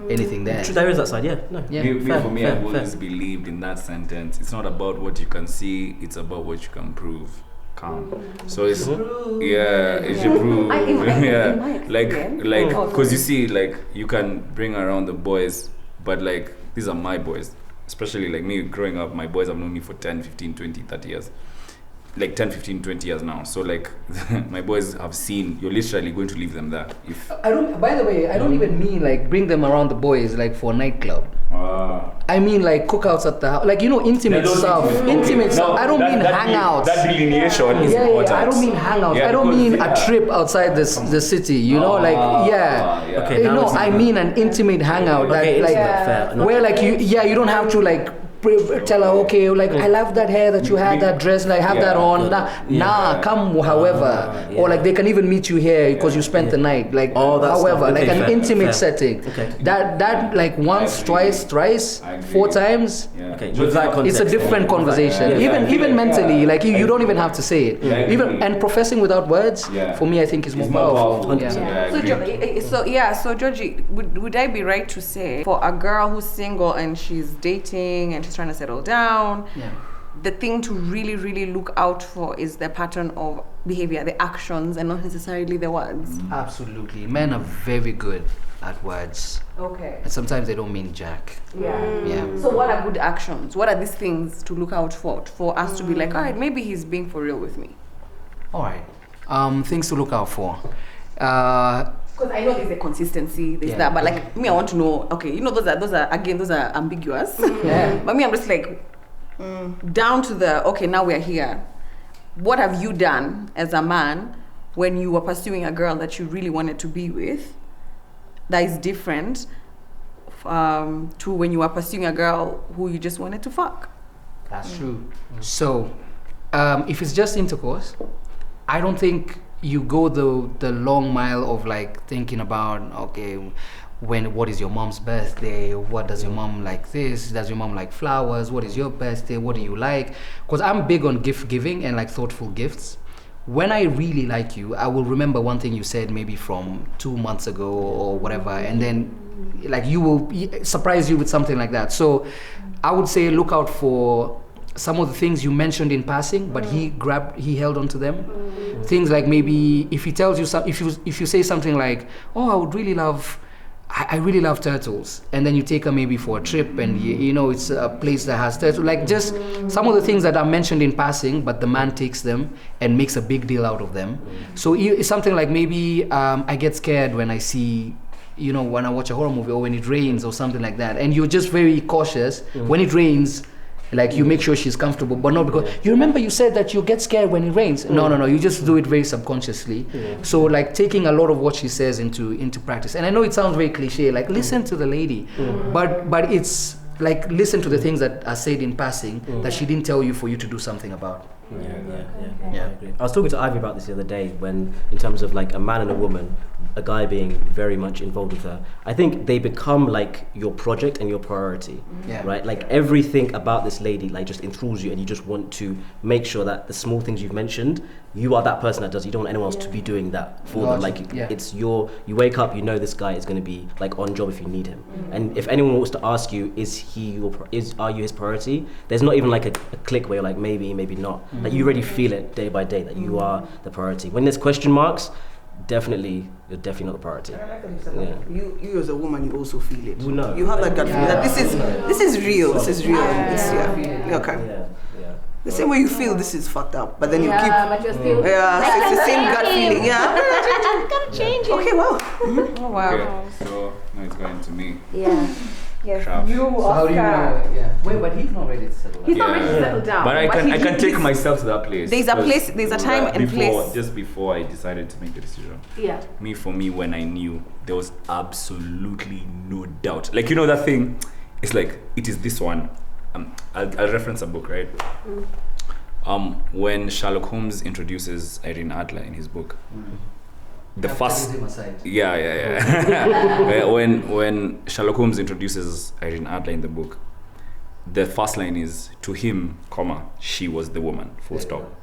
anything there. There is that side, yeah. No. Yeah. For me, I've always believed in that sentence. It's not about what you can see; it's about what you can prove. Calm. So it's it's your proof. Because you see, like you can bring around the boys, but like these are my boys. Especially like me growing up, my boys have known me for 10, 15, 20, 30 years. Like 10, 15, 20 years now. So like my boys have seen you're literally going to leave them there. By the way, I don't even mean like bring them around the boys like for a nightclub. I mean like cookouts at the house, like intimate stuff. I don't mean hangouts. That delineation is important. I don't mean hangouts. I don't mean a trip outside the city. Okay. I mean an intimate hangout. Where like you don't have to like tell her, okay, like I love that hair that you had, that dress, like have that on. Come however, or like they can even meet you here because you spent the night. Like however, like an intimate setting. Okay. That like once, twice, thrice, 4 times. Okay. With that context, it's a different conversation. Even mentally, like you don't even have to say it. Even and professing without words, for me, I think is more powerful. So Georgie, would I be right to say for a girl who's single and she's dating and she's trying to settle down, the thing to really, really look out for is the pattern of behavior, the actions, and not necessarily the words? Absolutely. Men are very good at words. Okay. And sometimes they don't mean jack. Yeah. So what are good actions? What are these things to look out for us to be like, all right, maybe he's being for real with me? All right. Things to look out for. Because I know there's a consistency, there's that, but like me, I want to know. Okay, those are ambiguous. But me, I'm just like down to the okay. Now we're here. What have you done as a man when you were pursuing a girl that you really wanted to be with? That is different to when you were pursuing a girl who you just wanted to fuck. That's true. So, if it's just intercourse, I don't think you go the long mile of like thinking about, okay, what is your mom's birthday? What does your mom like this? Does your mom like flowers? What is your birthday? What do you like? Because I'm big on gift giving and like thoughtful gifts. When I really like you, I will remember one thing you said maybe from 2 months ago or whatever, and then like you will surprise you with something like that. So I would say look out for some of the things you mentioned in passing, but he held on to them. Things like maybe if he tells you if you say something like, oh, I would really love I really love turtles, and then you take her maybe for a trip, and you know it's a place that has turtles. Like just some of the things that are mentioned in passing, but the man takes them and makes a big deal out of them. So it's something like maybe I get scared when I see, you know, when I watch a horror movie or when it rains or something like that, and you're just very cautious when it rains. Like you make sure she's comfortable, but not because you remember you said that you get scared when it rains. No, you just do it very subconsciously. So like taking a lot of what she says into practice. And I know it sounds very cliche, like listen to the lady, but it's like listen to the things that are said in passing that she didn't tell you for you to do something about. Yeah. I agree. I was talking to Ivy about this the other day when, in terms of like a man and a woman, a guy being very much involved with her. I think they become like your project and your priority, right? Like everything about this lady like just enthralls you, and you just want to make sure that the small things you've mentioned, you are that person that does. You don't want anyone else to be doing that for them. Like it's you wake up, you know this guy is going to be like on job if you need him. And if anyone wants to ask you, are you his priority? There's not even like a click where you're like maybe not. Like you already feel it day by day that you are the priority. When there's question marks, you're definitely not the priority. You as a woman, you also feel it. You know. You have that gut feeling that this is real. This is real. Okay. The same way you feel this is fucked up, but then you keep. But you're still. So it's the same gut feeling. Yeah. Gotta change it. Okay. Wow. Oh wow. Okay, so now it's going to me. Yeah. Yes. Trav. You, So how do you Oscar. know? Yeah. Wait, but he's not ready to settle down. He's not ready to settle down. But I But can take he's- myself to that place. There's a place, there's a time and place. Just before I decided to make the decision. Yeah. For me, when I knew, there was absolutely no doubt. Like, you know that thing? It's like, it is this one. I'll reference a book, right? When Sherlock Holmes introduces Irene Adler in his book, the first... Yeah. when Sherlock Holmes introduces Irene Adler in the book, the first line is, to him, she was the woman, full stop.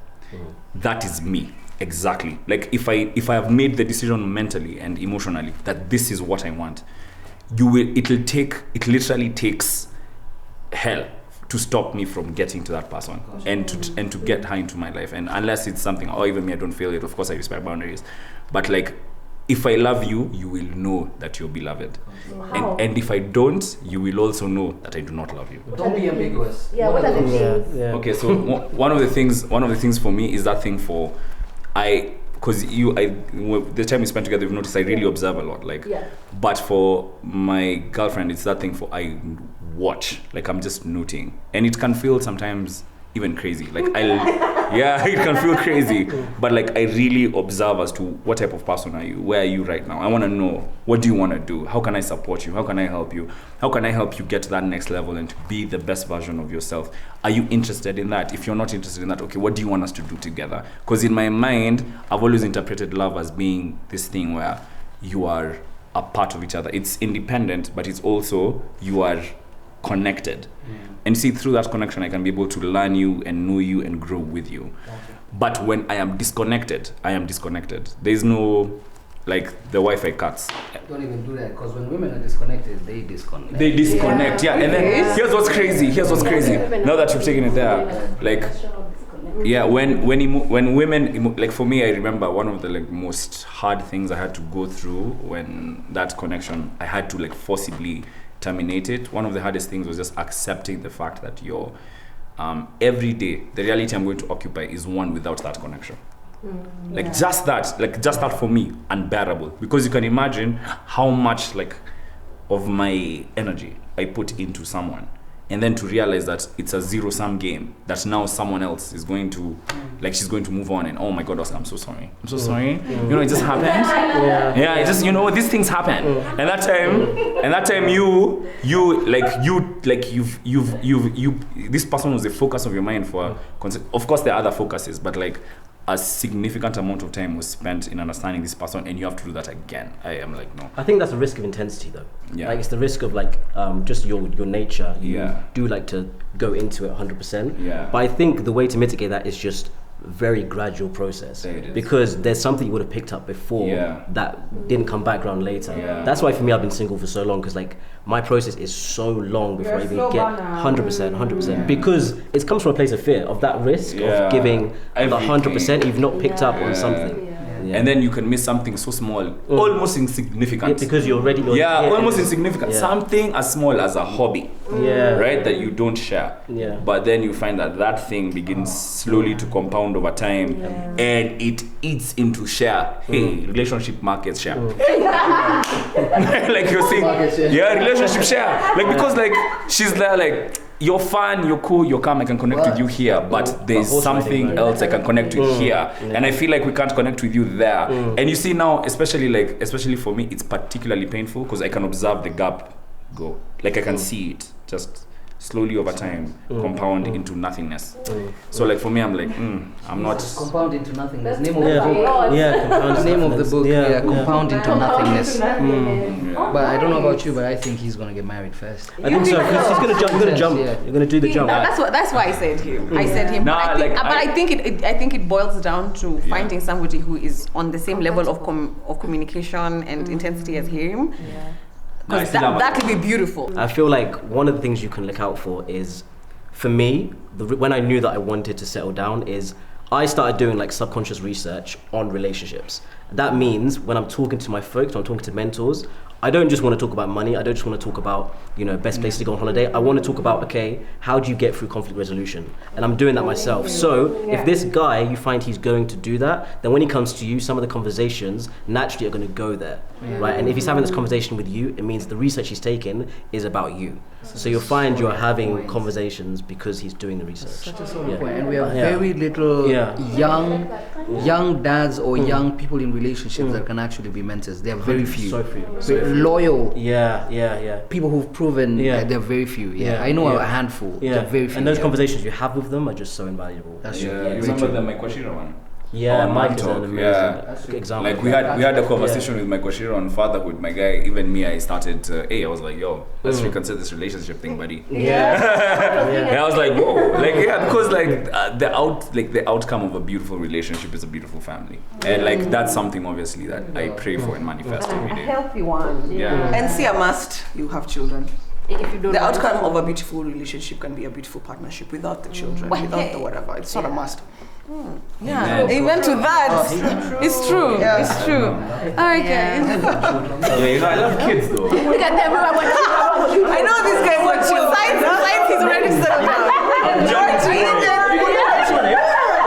That is me, exactly. Like if I have made the decision mentally and emotionally that this is what I want, it literally takes hell to stop me from getting to that person and to get her into my life. And unless it's something, or even me, I don't feel it, of course I respect boundaries, but like if I love you, you will know that you're beloved. Wow. And if I don't, you will also know that I do not love you. Don't be ambiguous. Yeah. What are the things? Okay, so one of the things for me is that thing because the time we spent together, we've noticed I really observe a lot. Like, but for my girlfriend, it's that thing for I watch. Like I'm just noting, and it can feel sometimes even crazy. Like it can feel crazy. But like I really observe as to what type of person are you? Where are you right now? I want to know, what do you want to do? How can I support you? How can I help you? How can I help you get to that next level and to be the best version of yourself? Are you interested in that? If you're not interested in that, okay, what do you want us to do together? Because in my mind, I've always interpreted love as being this thing where you are a part of each other. It's independent, but it's also you are connected. And see, through that connection, I can be able to learn you and know you and grow with you. But when I am disconnected, There's no, like, the Wi-Fi cuts. Don't even do that, because when women are disconnected, they disconnect. And then here's what's crazy. Now that you've taken it there, like, when women, like for me, I remember one of the like most hard things I had to go through when that connection, I had to like forcibly terminate it. One of the hardest things was just accepting the fact that every day, the reality I'm going to occupy is one without that connection. Just that for me, unbearable. Because you can imagine how much like of my energy I put into someone, and then to realize that it's a zero-sum game, that now someone else is going to, like, she's going to move on, and oh my God, Oscar, I'm so sorry. You know, it just happened. It just, you know, these things happen. And that time this person was the focus of your mind for, of course there are other focuses, but like a significant amount of time was spent in understanding this person, and you have to do that again. I am like, no. I think that's a risk of intensity, though. Yeah. Like it's the risk of like just your nature. You Yeah. do like to go into it 100%. Yeah. But I think the way to mitigate that is just very gradual process, There it is. because there's something you would have picked up before that didn't come back around later. Yeah. That's why for me I've been single for so long, because like my process is so long before I even get 100%, because it comes from a place of fear of that risk of giving the 100% you've not picked up on something. and then you can miss something so small, almost insignificant. Because you're already. Almost insignificant. Yeah. Something as small as a hobby, right? That you don't share. Yeah. But then you find that thing begins slowly to compound over time, and it eats into share. Hey, relationship market share. Like you're saying, relationship share. Like because like she's there like. You're fun, you're cool, you're calm, I can connect with you here, but there's something else I can connect with here. And I feel like we can't connect with you there. And you see now, especially for me, it's particularly painful because I can observe the gap go. Like I can see it just slowly over time compound into nothingness. So like for me, I'm like, I'm not... Compound into nothingness. Name of the book. Name of the book. Compound into nothingness. But I don't know about you, but I think he's gonna get married first. I think so, because he's gonna jump. You're gonna do the jump. That's why I said him. I said him. Nah, but I think it boils down to finding somebody who is on the same level of communication and intensity as him. Because that could be beautiful. I feel like one of the things you can look out for is, for me, when I knew that I wanted to settle down, is I started doing like subconscious research on relationships. That means when I'm talking to my folks, when I'm talking to mentors, I don't just want to talk about money. I don't just want to talk about, best place to go on holiday. I want to talk about, okay, how do you get through conflict resolution? And I'm doing that myself. So if this guy, you find he's going to do that, then when he comes to you, some of the conversations naturally are going to go there, right? And if he's having this conversation with you, it means the research he's taken is about you. So you'll find you're having conversations because he's doing the research. Such a solid point. And we have very little young dads or young people in relationships that can actually be mentors. There are very few. So few. Loyal. Yeah. People who've proven that they're very few. I know a handful. They're very few. And those conversations you have with them are just so invaluable. That's true. You remember the Maikoshiro one? Yeah, Mike is an amazing example. Like we had a conversation with Maikoshiro on fatherhood. My guy, even me, I started. I was like, yo, let's reconsider this relationship thing, buddy. And I was like, whoa, because the outcome of a beautiful relationship is a beautiful family, and like that's something obviously that I pray for and manifest every day. A healthy one. And see, a must, you have children. If you don't the outcome of a beautiful relationship can be a beautiful partnership without the children, without the whatever. It's not a must. Amen to that. It's true. It's true. All right, guys. I love kids though. Look at them. I know this guy wants you. Besides, he's ready to settle down.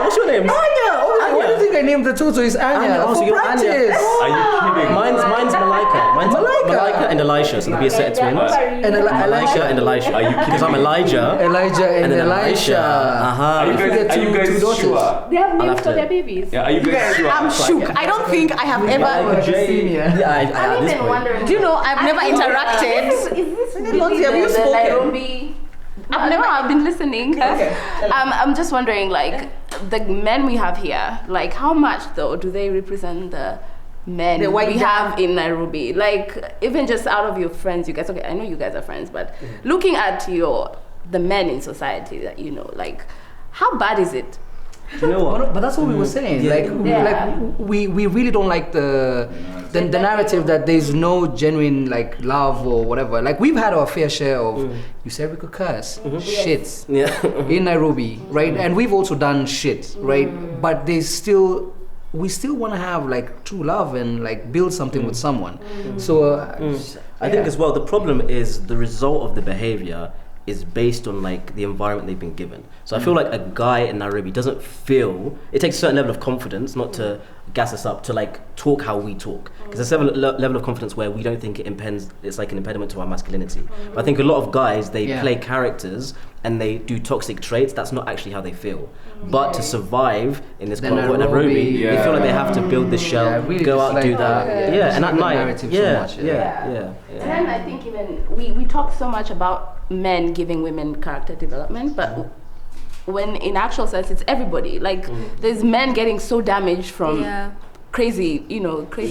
What's your name? Anya! Why do you think I named the turtle? It's Anya. Oh, so you're Anya. Are you kidding? Mine's Malika. Malika and Elisha, so there'll be a set of twins. And Elisha and Elisha. Are you kidding? Because I'm Elijah. Elijah and Elisha. Are you guys sure? They have names for their babies. Yeah, are you guys sure? I'm shook. I don't think I have ever. I'm even wondering. Do you know? I've never interacted. Is this Lornzie, have you spoken? Nairobi? I've been listening. Okay. I'm just wondering, like, the men we have here, like, how much though do they represent the men we have in Nairobi? Like, even just out of your friends, you guys. Okay, I know you guys are friends, but looking at the men in society that like, how bad is it? You know what? But that's what we were saying. We really don't like the narrative that there's no genuine like love or whatever. Like we've had our fair share of you said we could curse shit in Nairobi, right? And we've also done shit, right? But we still want to have like true love and like build something with someone. So I think as well the problem is the result of the behavior is based on like the environment they've been given. So I feel like a guy in Nairobi doesn't feel, it takes a certain level of confidence, not to gas us up, to like talk how we talk. Because there's a level of confidence where we don't think it's like an impediment to our masculinity. But I think a lot of guys, they play characters and they do toxic traits. That's not actually how they feel. But to survive in this quote unquote Nairobi, they feel like they have to build this shell, really go out, like do that. And at night, so much, And then I think even we talk so much about men giving women character development, but when in actual sense it's everybody. Like there's men getting so damaged from crazy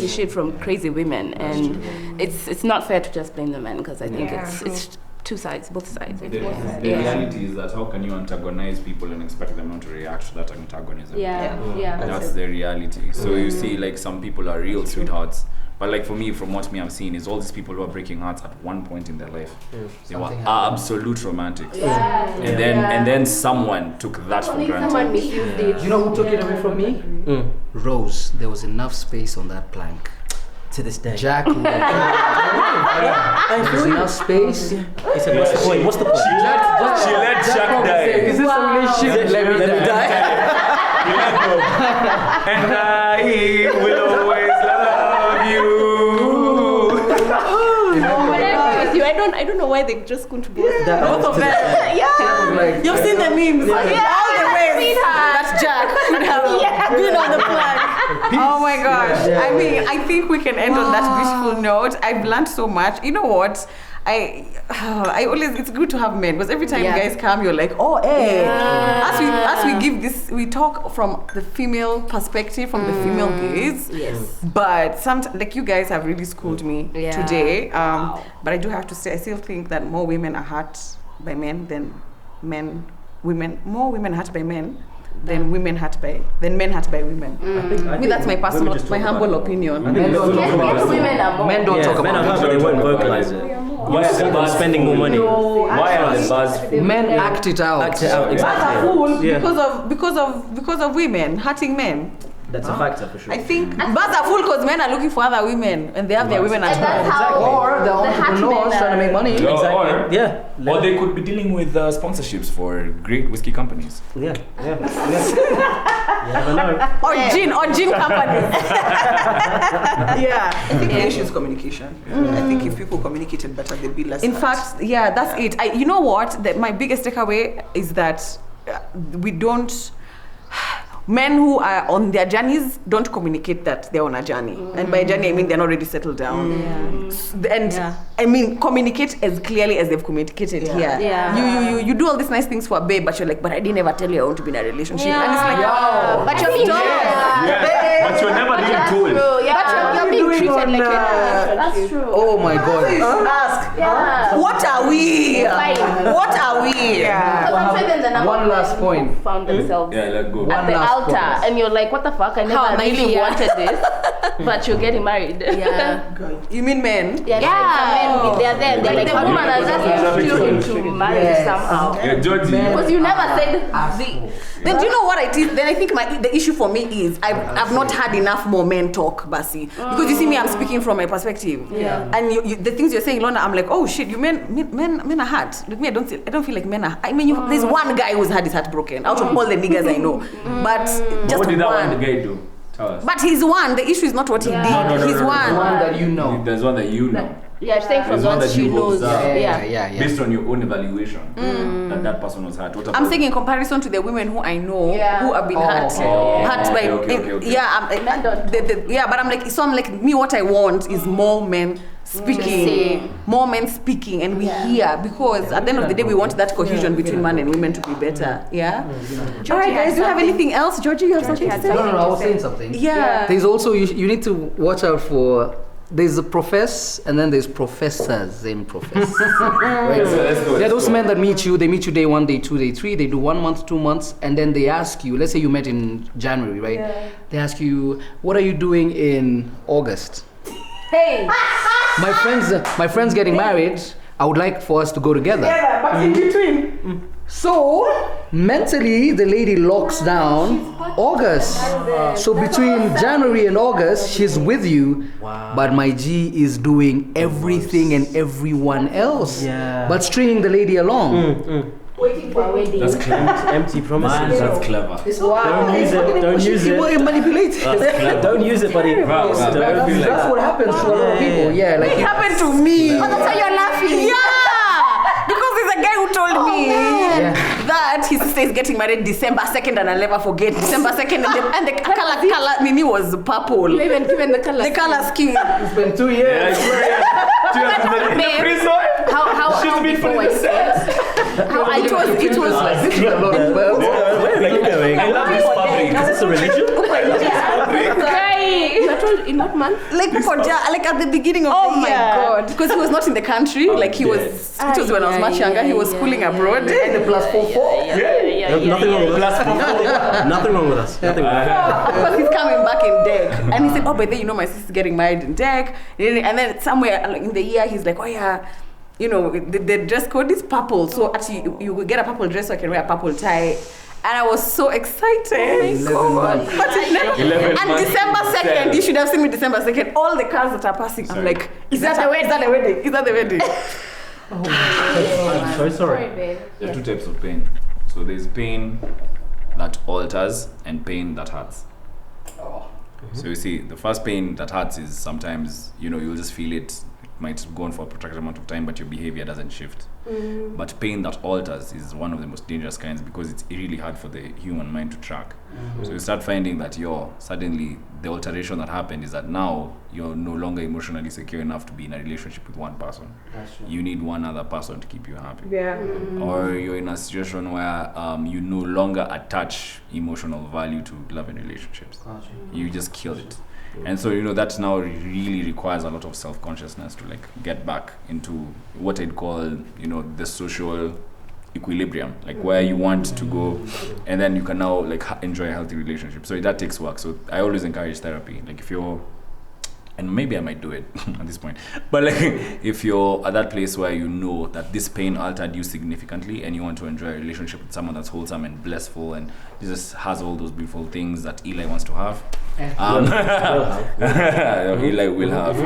shit from crazy women, and it's not fair to just blame the men, because I think it's two sides, both sides. The reality is that how can you antagonize people and expect them not to react to that antagonism? That's the reality. So you see, like, some people are real sweethearts, but like for me, from what I'm seeing, is all these people who are breaking hearts at one point in their life. They were absolute romantics, and then someone took that for granted. Someone misused it. You know who took it away from me? Rose, there was enough space on that plank. To this day. Jack would there was enough space. He said, what's the point? What's the point? She let Jack die. Is this a relationship? Let me die. And I will always love you. I don't know why they just couldn't both. Both of them. Like, You've seen the memes. All the ways that Jack could have been on the plan. Oh my gosh. I mean, I think we can end on that beautiful note. I've learned so much. You know what? I always, it's good to have men, because every time you guys come, you're like, oh, hey. As we give this, we talk from the female perspective, from the female gaze. Yes. But sometimes, like, you guys have really schooled me today. But I do have to say, I still think that more women are hurt by men than men. More women hurt by men than men hurt by women. I mean, that's my personal, my humble opinion. Men don't talk about it. Women are more. Men don't talk Men are about hurt, but they won't vocalize it. You see them spending more money. Why are the bars? it. Men act it out. Act it out, Bars are exactly. full Yeah. because of women hurting men. That's a factor for sure. I think bars are full because men are looking for other women and they have their women at And that's home. how Or the entrepreneurs trying to make money. Or, Yeah. or they could be dealing with sponsorships for great whiskey companies. Yeah. You never know. Or gin companies. I think the issue is communication. I think if people communicated better, they'd be less In hurt. fact, that's it. You know what? My biggest takeaway is that we don't. Men who are on their journeys don't communicate that they're on a journey. And by journey, I mean they're not already settled down. I mean, communicate as clearly as they've communicated here. Yeah. You do all these nice things for a babe, but you're like, but I didn't ever tell you I want to be in a relationship. And it's like, but you're But you're never being told. But you're being treated like that's true. Oh my God. Ask, Yeah. what are we? Fine. What are we? Because I'm sure then the number One of last men point. who found themselves Yeah, let go. at One the last altar, point. and you're like, what the fuck? I How never am I really here? wanted this, but you're getting married. you mean men? Yeah. They're there. They're like, the woman has just chosen to marry somehow. Yeah, Georgie. Because you never said the. Then do you know what it is? Then I think the issue for me is I've not had enough more men talk, Basi. Because you see me, I'm speaking from my perspective. Yeah. And the things you're saying, Lorna, I'm like, oh shit, you men are hurt. Like me, I don't feel like men are. I mean, there's one guy who's had his heart broken out of all the niggas I know, but just What did that one. one guy do? Tell us. But he's one. The issue is not what he did. No, He's one. One that you know. There's one that you know. Yeah, saying from There's one what that she you knows. observe. Yeah. Based on your own evaluation, that person was hurt. What I'm about- saying in comparison to the women who I know who have been hurt by okay. yeah, but I'm like, so I'm like, me, what I want is more men speaking, and we hear, because at the end of the day we want that cohesion between man and women to be better. All right, guys, do you have anything else? Georgie, you have something to say? No, I was saying something. There's also, you need to watch out for, there's a profess and then there's professors in profess. Right? Let's go. There are those men that meet you day 1, day 2, day 3, they do 1 month, 2 months, and then they ask you, let's say you met in January, right? They ask you, what are you doing in August? Hey. My friend's getting married, I would like for us to go together. But in between. So mentally the lady locks down August. So between January and August she's with you, but my G is doing everything and everyone else, but stringing the lady along. Waiting for a wedding. That's clever. Empty promises. That's clever. Don't use it. Don't use it. Manipulate. Don't use it, buddy. That's what happens to a lot of people. Yeah, like It happened to me. Oh, that's why you're laughing. Yeah, because there's a guy who told me that his sister is getting married December 2nd, and I'll never forget December 2nd, and the color Nini was purple. You even given the color. The color scheme. it's been 2 years. How before I said. How It was Where are you going? I love this fabric. Is this a religion? Right. You are told in what month? like at the beginning of the year. God. Because he was not in the country. Like it was when I was much younger. He was schooling abroad. And the plus 4. Nothing wrong with us. Nothing wrong with us. Nothing wrong. Of course, he's coming back in deck, and he said, "Oh, but then my sister's getting married in deck." And then somewhere in the year, he's like, "Oh yeah, the dress code is purple, so actually you will get a purple dress so I can wear a purple tie." And I was so excited. 11 months. But it never, 11 and months December 2nd, seven. you should have seen me December 2nd. All the cars that are passing, I'm Sorry. like, is that the wedding? Is that the wedding? Is that the wedding? I'm so sorry. babe. There are two types of pain. So there's pain that alters and pain that hurts. So you see, the first pain that hurts is sometimes, you'll just feel it. It might go on for a protracted amount of time, but your behavior doesn't shift. But pain that alters is one of the most dangerous kinds because it's really hard for the human mind to track. So you start finding that suddenly the alteration that happened is that now you're no longer emotionally secure enough to be in a relationship with one person. You need one other person to keep you happy. Yeah. Or you're in a situation where you no longer attach emotional value to love and relationships. You just kill it. And so that now really requires a lot of self-consciousness to get back into what I'd call the social equilibrium, where you want to go, and then you can now enjoy a healthy relationship. So that takes work. So I always encourage therapy. If you're, and maybe I might do it at this point, but if you're at that place where you know that this pain altered you significantly and you want to enjoy a relationship with someone that's wholesome and blissful and just has all those beautiful things that Eli wants to have, Eli will have,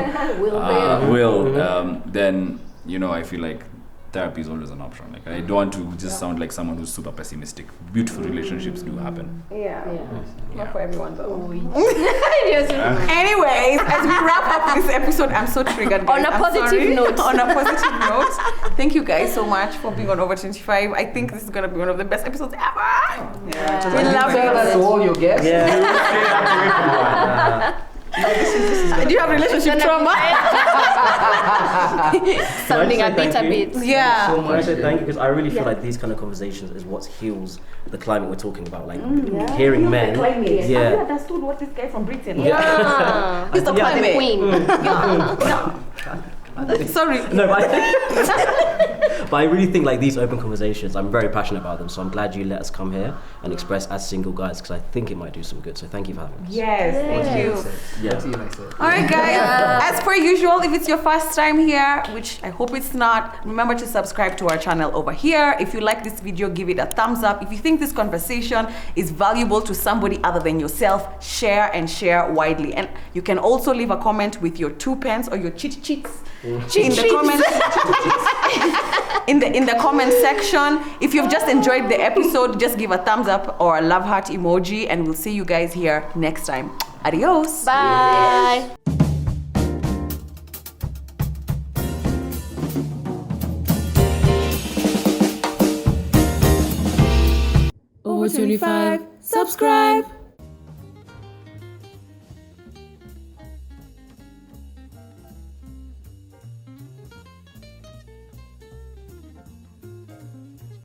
then I feel like therapy is always an option. I don't want to just sound like someone who's super pessimistic. Beautiful relationships do happen. Yeah. Yeah. Not for everyone though. Anyways, as we wrap up this episode, I'm so triggered, guys. On a I'm positive sorry. note. On a positive note. Thank you guys so much for being on Over 25. I think this is gonna be one of the best episodes ever. Yeah. We love To you. all your guests. Do you have relationship trauma? something a bit. Yeah. So much. I say thank you because I really feel like these kind of conversations is what heals the climate we're talking about. Hearing men. Have you Yeah. understood what this guy from Britain? Yeah. It's the climate. Queen. Sorry. No, but I really think these open conversations, I'm very passionate about them. So I'm glad you let us come here and express as single guys because I think it might do some good. So thank you for having us. Yes, thank you. Yeah. What do you like, sir? All right, guys. As per usual, if it's your first time here, which I hope it's not, remember to subscribe to our channel over here. If you like this video, give it a thumbs up. If you think this conversation is valuable to somebody other than yourself, share and share widely. And you can also leave a comment with your 2 pence or your cheats in the comments. in the comment section. If you've just enjoyed the episode, just give a thumbs up or a love heart emoji, and we'll see you guys here next time. Adios. Bye. Over 25, subscribe.